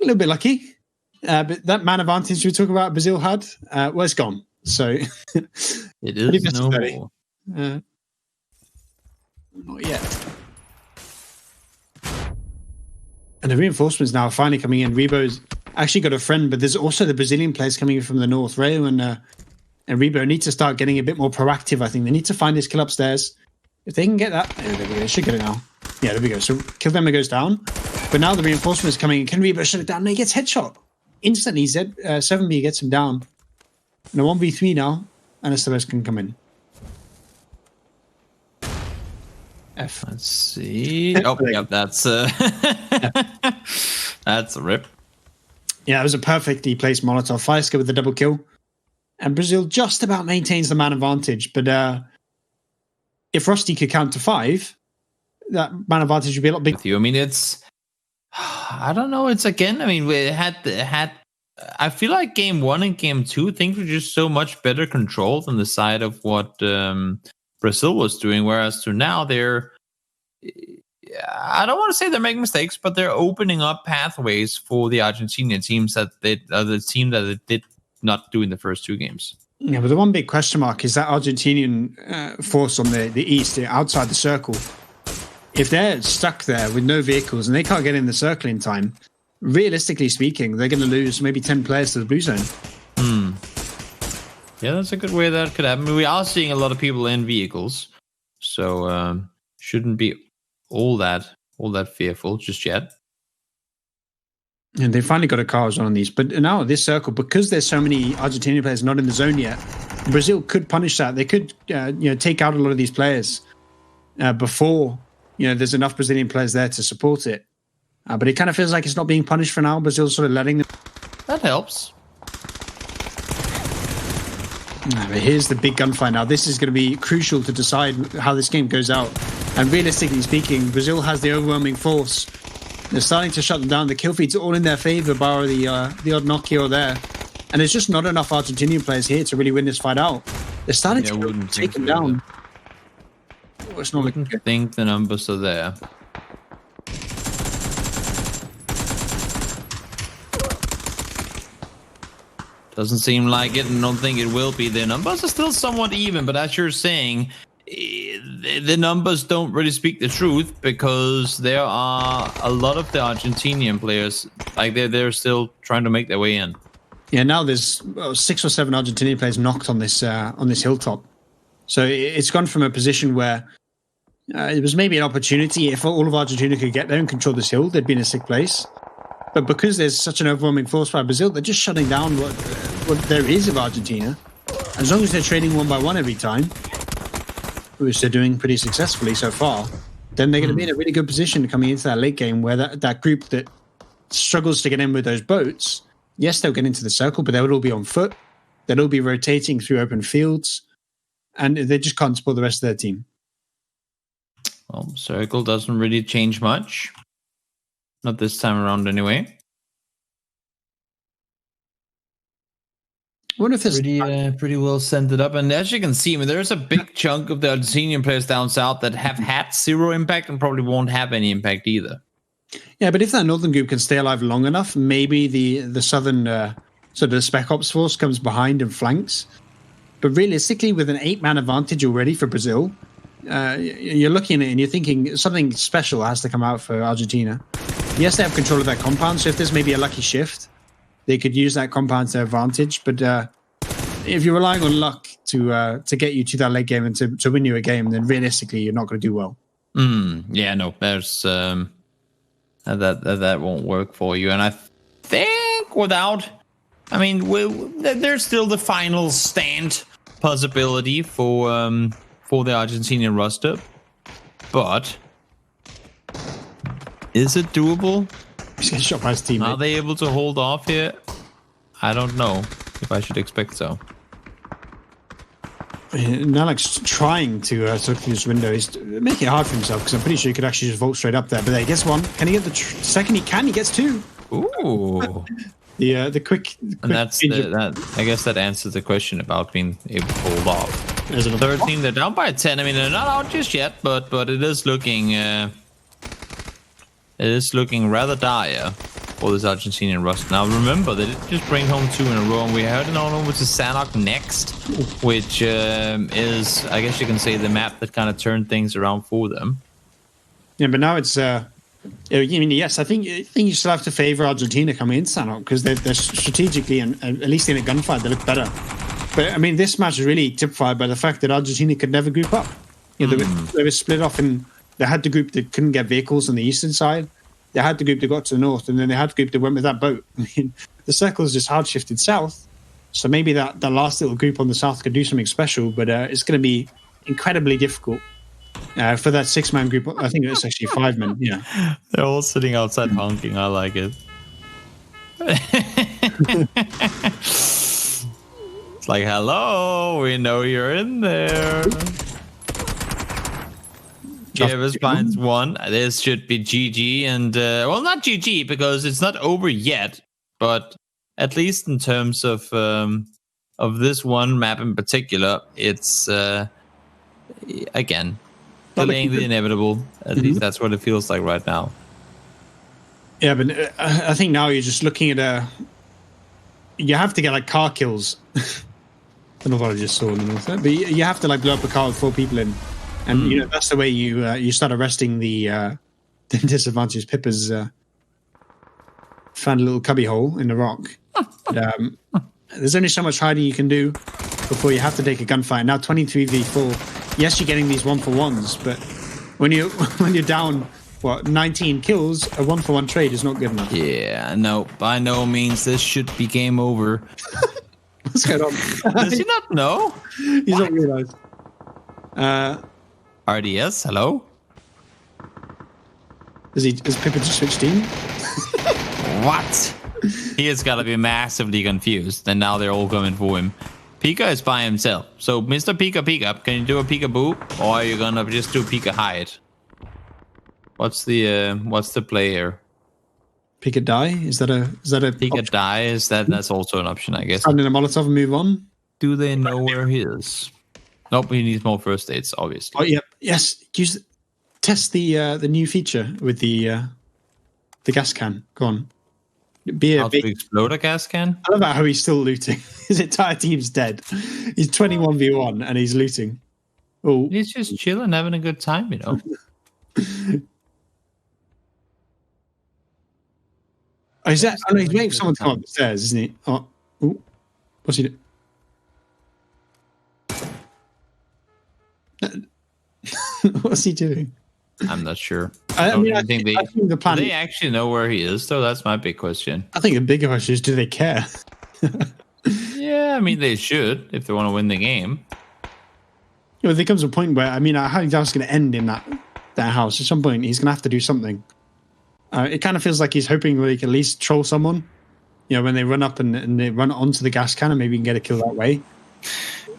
little bit lucky. But that man advantage we talk about Brazil had, it's gone. So it is no more. Not yet. And the reinforcements now are finally coming in. Rebo's actually got a friend, but there's also the Brazilian players coming in from the north. Rayo and Rebo need to start getting a bit more proactive, I think. They need to find this kill upstairs. If they can get that... there we go. They should get it now. Yeah, there we go. So kill them, it goes down. But now the reinforcement is coming in. Can Rebo shut it down? No, he gets headshot. Instantly, 7B gets him down. And a 1v3 now. And Esteves can come in. F. Let's see. Oh, yeah, that's that's a rip. Yeah, it was a perfectly placed Molotov. Feisker with the double kill. And Brazil just about maintains the man advantage. But if Rusty could count to 5, that man advantage would be a lot bigger. With you. I mean, it's... I don't know. It's again... I mean, we had... I feel like game 1 and game 2, things were just so much better controlled on the side of what Brazil was doing. Whereas to now, they're... I don't want to say they're making mistakes, but they're opening up pathways for the Argentinian teams that the team that it did not do in the first 2 games. Yeah, but the one big question mark is that Argentinian force on the east, outside the circle. If they're stuck there with no vehicles and they can't get in the circle in time, realistically speaking, they're going to lose maybe 10 players to the blue zone. Yeah, that's a good way that could happen. We are seeing a lot of people in vehicles, so shouldn't be all that fearful just yet. And they finally got a car on these. But now this circle, because there's so many Argentinian players not in the zone yet, Brazil could punish that. They could take out a lot of these players before there's enough Brazilian players there to support it. But it kind of feels like it's not being punished for now. Brazil's sort of letting them. That helps. But here's the big gunfight now. This is going to be crucial to decide how this game goes out. And realistically speaking, Brazil has the overwhelming force. They're starting to shut them down. The kill feeds are all in their favor, bar the odd knock here or there. And there's just not enough Argentinian players here to really win this fight out. They're starting to take them down. Oh, it's not looking good. I think the numbers are there. Doesn't seem like it, and I don't think it will be. The numbers are still somewhat even, but as you're saying, the numbers don't really speak the truth, because there are a lot of the Argentinian players, like they're still trying to make their way in. Yeah, now there's 6 or 7 Argentinian players knocked on this hilltop. So it's gone from a position where it was maybe an opportunity. If all of Argentina could get there and control this hill, they'd be in a sick place. But because there's such an overwhelming force by Brazil, they're just shutting down what there is of Argentina. As long as they're trading 1 by 1 every time, which they're doing pretty successfully so far, then they're going to be in a really good position coming into that late game, where that group that struggles to get in with those boats, yes, they'll get into the circle, but they would all be on foot. They'll all be rotating through open fields, and they just can't support the rest of their team. Well, circle doesn't really change much. Not this time around, anyway. I wonder if there's pretty well sent it up. And as you can see, I mean, there's a big chunk of the Argentinian players down south that have had 0 impact and probably won't have any impact either. Yeah, but if that northern group can stay alive long enough, maybe the southern sort of the Spec Ops force comes behind and flanks. But realistically, with an 8-man advantage already for Brazil, you're looking at it and you're thinking something special has to come out for Argentina. Yes, they have control of that compound, so if there's maybe a lucky shift, they could use that compound to their advantage. But if you're relying on luck to get you to that late game and to win you a game, then realistically, you're not going to do well. Yeah, no, there's that won't work for you. And I think there's still the final stand possibility for the Argentinian roster, but is it doable? He's getting shot by his teammate. Are they able to hold off here? I don't know if I should expect so. Nalek's trying to look through this window. He's making it hard for himself because I'm pretty sure he could actually just vault straight up there. But there, he gets one. Can he get the second? He can. He gets 2. Ooh. the quick. And I guess that answers the question about being able to hold off. There's a 13. They're down by 10. I mean, they're not out just yet, but it is looking. It is looking rather dire for this Argentinian roster. Now, remember, they did just bring home 2 in a row, and we heard it on over to Sanok next, which is, I guess you can say, the map that kind of turned things around for them. Yeah, but now it's... yes, I think you still have to favour Argentina coming in Sanok, because they're strategically, and at least in a gunfight, they look better. But, I mean, this match is really typified by the fact that Argentina could never group up. They were split off in... They had the group that couldn't get vehicles on the eastern side. They had the group that got to the north, and then they had the group that went with that boat. I mean, the circle is just hard shifted south. So maybe that last little group on the south could do something special, but it's going to be incredibly difficult for that 6-man group. I think it's actually 5 men. Yeah, they're all sitting outside honking. I like it. It's like, hello, we know you're in there. Givers finds 1. This should be GG, and well, not GG because it's not over yet, but at least in terms of this one map in particular, it's again delaying the inevitable. At least that's what it feels like right now. Yeah, but I think now you're just looking at you have to get like car kills. I don't know what I just saw in the north, but you have to like blow up a car with 4 people in. And that's the way you start arresting the disadvantaged. Pippa's found a little cubby hole in the rock. But, there's only so much hiding you can do before you have to take a gunfight. Now 23v4. Yes, you're getting these 1-for-1s, but when you're down 19 kills, a 1-for-1 trade is not good enough. Yeah, no, by no means. This should be game over. What's going on? Does he not know? He's not realised. RDS, hello? Is Pippa just switched team? What? He has got to be massively confused, and now they're all coming for him. Pika is by himself. So, Mr. Pika, can you do a peekaboo? Or are you gonna just do Pika hide? What's the play here? Pika die? Is that a Pika option? die? That's also an option, I guess. Find in a Molotov and move on? Do they know where he is? Nope, he needs more first aids, obviously. Oh, yeah. Yes. Test the new feature with the gas can. Go on. How to explode a gas can? I love how he's still looting. His entire team's dead. He's 21v1 and he's looting. Oh, he's just chilling, having a good time, you know. He's waiting for someone to come up the stairs, isn't he? Oh, what's he doing? What's he doing? I'm not sure. I think the plan. Do they actually know where he is, though? That's my big question. I think the bigger question is, do they care? Yeah, I mean, they should if they want to win the game. There comes a point where, I think that's going to end in that house. At some point, he's going to have to do something. It kind of feels like he's hoping he can at least troll someone. When they run up and they run onto the gas can, and maybe he can get a kill that way.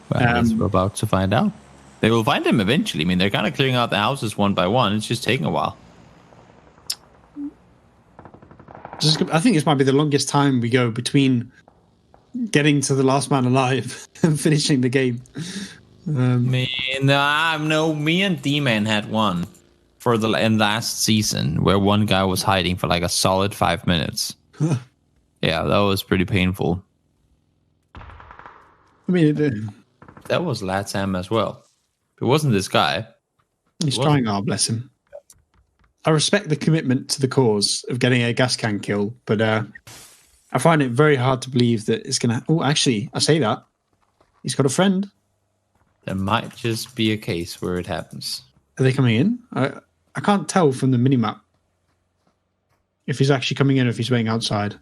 Well, I guess we're about to find out. They will find him eventually. I mean, they're kind of clearing out the houses one by one. It's just taking a while. I think this might be the longest time we go between getting to the last man alive and finishing the game. Me and D-Man had one for the last season where one guy was hiding for like a solid 5 minutes. Yeah, that was pretty painful. I mean, that was Latam as well. It wasn't this guy. He's trying hard, bless him. I respect the commitment to the cause of getting a gas can kill, but I find it very hard to believe that it's going to... Oh, actually, I say that. He's got a friend. There might just be a case where it happens. Are they coming in? I can't tell from the minimap if he's actually coming in or if he's waiting outside.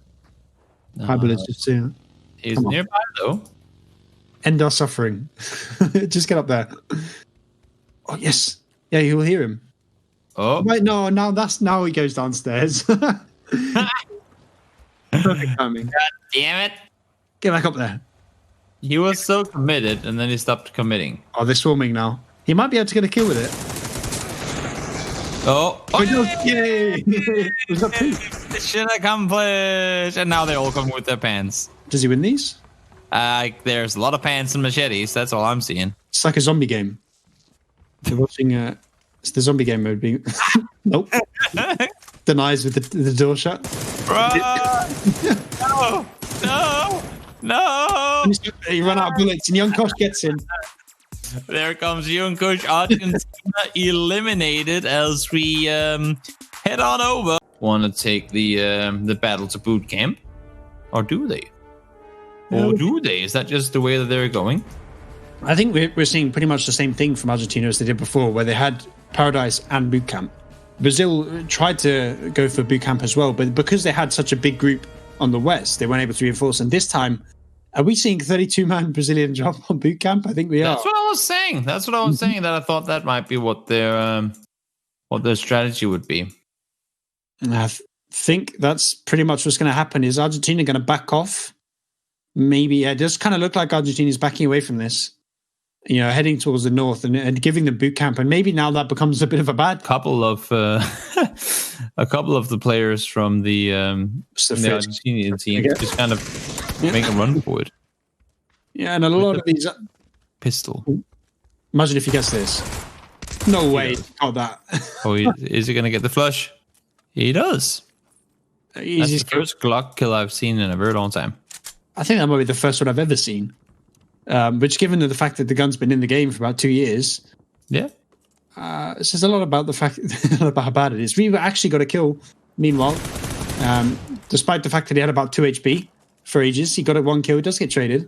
He's nearby, though. End our suffering. Just get up there. Oh, yes. Yeah, you'll hear him. Oh. Wait, no, now he goes downstairs. Perfect timing. God damn it. Get back up there. He was so committed, and then he stopped committing. Oh, they're swarming now. He might be able to get a kill with it. Oh, yay! Mission accomplished! And now they're all coming with their pants. Does he win these? There's a lot of pants and machetes. That's all I'm seeing. It's like a zombie game. You're watching... it's the zombie game mode being... Nope. Denies with the door shut. No! He ran out of bullets and Young Kosh gets in. There comes Young Kosh. Argentina eliminated as we head on over. Want to take the battle to boot camp? Or do they? Is that just the way that they're going? I think we're seeing pretty much the same thing from Argentina as they did before, where they had Paradise and boot camp. Brazil tried to go for boot camp as well, but because they had such a big group on the west, they weren't able to reinforce. And this time, are we seeing 32-man Brazilian drop on boot camp? I think we are. That's what I was saying. That I thought that might be what their strategy would be. And I think that's pretty much what's going to happen. Is Argentina going to back off? Maybe. It does kind of look like Argentina is backing away from this. Heading towards the north and giving them boot camp, and maybe now that becomes a bit of a bad. Couple of the players from the Argentinian team just kind of make a run for it. Yeah, and a lot of these pistol. Imagine if he gets this. No way, got that. Is he going to get the flush? He does. That's the first Glock kill I've seen in a very long time. I think that might be the first one I've ever seen. Which, given the fact that the gun's been in the game for about 2 years, it says a lot about the fact about how bad it is. We've actually got a kill. Meanwhile, despite the fact that he had about 2 HP for ages, he got a 1 kill. He does get traded,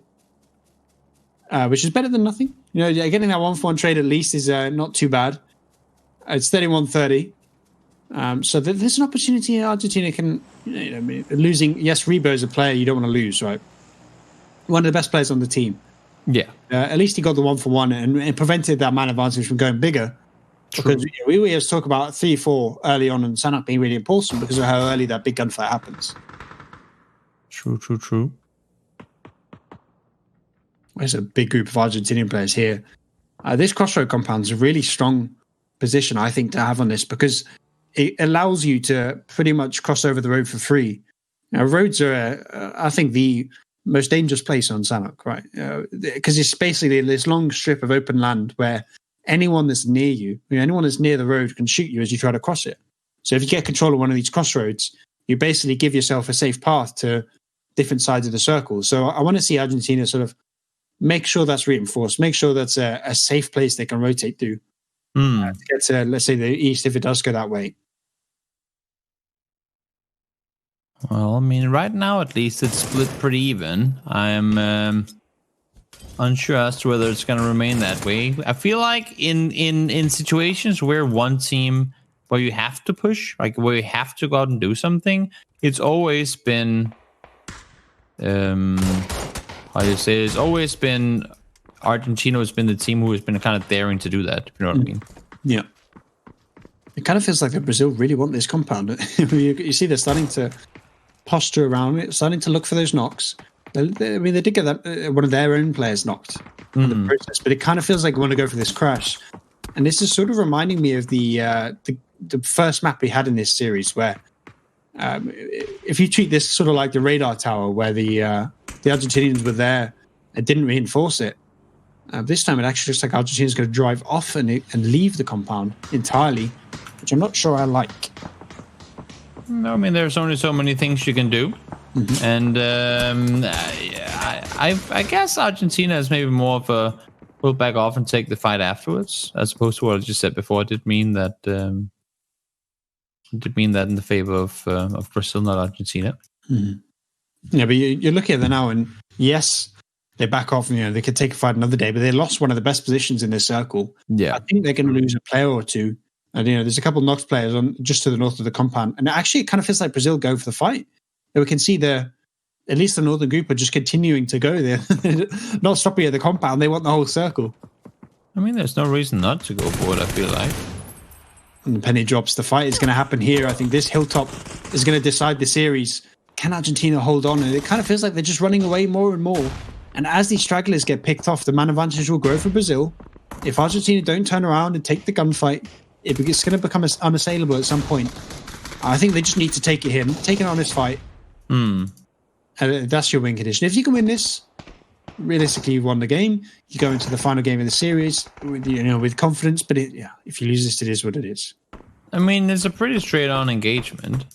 which is better than nothing. Getting that 1-for-1 trade at least is not too bad. It's 31-30. So there's an opportunity Argentina can, losing. Yes, Rebo is a player you don't want to lose, right? One of the best players on the team. Yeah. At least he got the 1-for-1 and prevented that man advantage from going bigger. True. Because we always talk about 3-4 early on and Sanak being really important because of how early that big gunfight happens. True. There's a big group of Argentinian players here. This crossroad compound is a really strong position, I think, to have on this because it allows you to pretty much cross over the road for free. Now, roads are, I think, the most dangerous place on Sanok, right? Because it's basically this long strip of open land where anyone that's near you, anyone that's near the road can shoot you as you try to cross it. So if you get control of one of these crossroads, you basically give yourself a safe path to different sides of the circle. So I want to see Argentina sort of make sure that's reinforced, make sure that's a safe place they can rotate to get to, let's say, the east if it does go that way. Well, I mean, right now at least it's split pretty even. I'm unsure as to whether it's going to remain that way. I feel like in situations where one team, where you have to push, like where you have to go out and do something, it's always been, it's always been Argentina has been the team who has been kind of daring to do that. If you know what I mean? Yeah. It kind of feels like that Brazil really want this compound. You see they're starting to posture around it, starting to look for those knocks. I mean, they did get that one of their own players knocked in the process, but it kind of feels like they want to go for this crash. And this is sort of reminding me of the first map we had in this series, where if you treat this sort of like the radar tower, where the Argentinians were there and didn't reinforce it, this time it actually looks like Argentina's going to drive off and leave the compound entirely, which I'm not sure I like. No, I mean, there's only so many things you can do. And I guess Argentina is maybe more of a will back off and take the fight afterwards, as opposed to what I just said before. It did mean that in the favor of Brazil, not Argentina. Yeah, but you're looking at them now, and yes, they back off. They could take a fight another day, but they lost one of the best positions in this circle. Yeah, I think they're going to lose a player or two. And there's a couple of Nox players on just to the north of the compound, and actually, it kind of feels like Brazil go for the fight. We can see at least the northern group are just continuing to go there, not stopping at the compound. They want the whole circle. I mean, there's no reason not to go for it, I feel like. And the penny drops. The fight is going to happen here. I think this hilltop is going to decide the series. Can Argentina hold on? And it kind of feels like they're just running away more and more. And as these stragglers get picked off, the man advantage will grow for Brazil. If Argentina don't turn around and take the gunfight, it's going to become unassailable at some point. I think they just need to take it here, take an honest fight. That's your win condition. If you can win this, realistically, you've won the game. You go into the final game of the series with confidence. But if you lose this, it is what it is. I mean, it's a pretty straight-on engagement.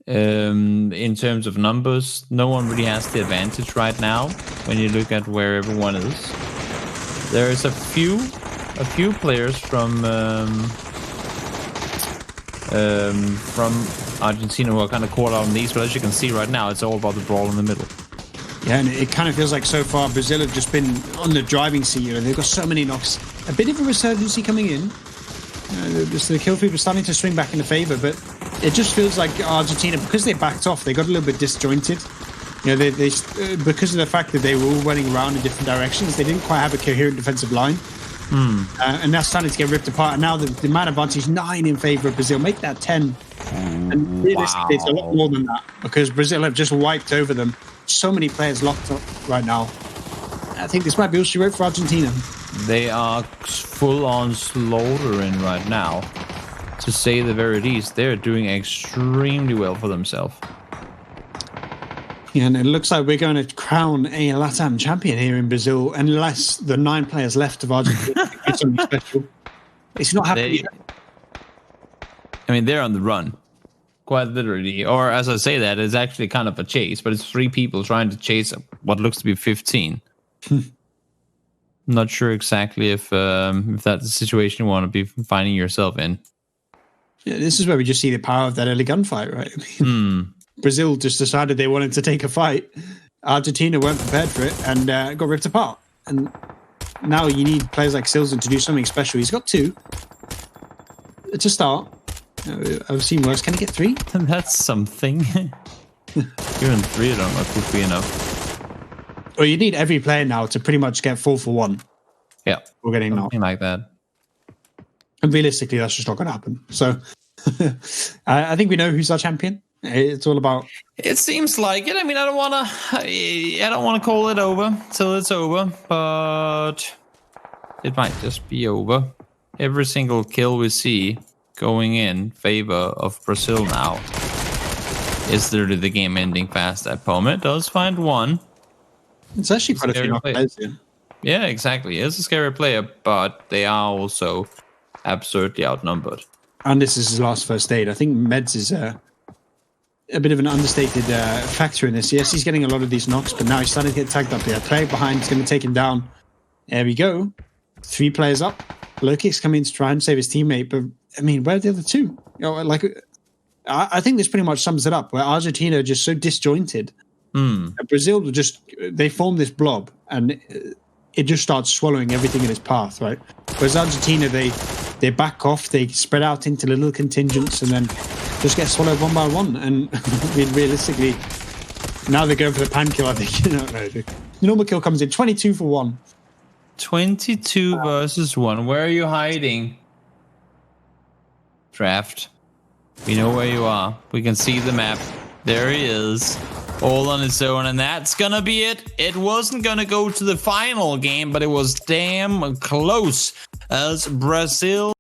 In terms of numbers, no one really has the advantage right now when you look at where everyone is. There's a few players from Argentina who are kind of caught out on these, but as you can see right now, it's all about the brawl in the middle. Yeah, and it kind of feels like so far Brazil have just been on the driving seat, and they've got so many knocks. A bit of a resurgency coming in. The kill feed was starting to swing back into favour, but it just feels like Argentina, because they backed off, they got a little bit disjointed. They because of the fact that they were all running around in different directions, they didn't quite have a coherent defensive line. And that's starting to get ripped apart. And now the man advantage is 9 in favour of Brazil. Make that 10. And realistically, it's a lot more than that, because Brazil have just wiped over them. So many players locked up right now. I think this might be all she wrote for Argentina. They are full-on slaughtering right now. To say the very least, they're doing extremely well for themselves. Yeah, and it looks like we're going to crown a Latam champion here in Brazil, unless the 9 players left of Argentina do something special. It's not happening. I mean, they're on the run, quite literally. Or as I say that, it's actually kind of a chase, but it's 3 people trying to chase what looks to be 15. Not sure exactly if that's the situation you want to be finding yourself in. Yeah, this is where we just see the power of that early gunfight, right? I mean, Brazil just decided they wanted to take a fight. Argentina weren't prepared for it and got ripped apart. And now you need players like Silzen to do something special. He's got 2 to start. I've seen worse. Can he get 3? That's something. Even 3 of them could be enough. Well, you need every player now to pretty much get 4 for 1. Yeah, we're getting something like that. And realistically, that's just not going to happen. So I think we know who's our champion. It's all about. It seems like it. I mean, I don't want to call it over till it's over, but it might just be over. Every single kill we see going in favor of Brazil now is literally the game ending fast. That Poma does find 1. It's actually quite a few players here. Yeah, exactly. It's a scary player, but they are also absurdly outnumbered. And this is his last first aid. I think Meds is a bit of an understated factor in this. Yes, he's getting a lot of these knocks, but now he's starting to get tagged up there. Player behind is going to take him down. There we go. 3 players up. Low kick's coming in to try and save his teammate, but I mean, where are the other 2? I think this pretty much sums it up, where Argentina are just so disjointed. Brazil they form this blob, and it just starts swallowing everything in its path, right? Whereas Argentina, they back off, they spread out into little contingents, and then just get swallowed one by one. And I mean, realistically, now they're going for the pan kill. I think the normal kill comes in 22 for 1. 22 versus 1. Where are you hiding? Draft. We know where you are. We can see the map. There he is. All on his own. And that's gonna be it. It wasn't gonna go to the final game, but it was damn close as Brazil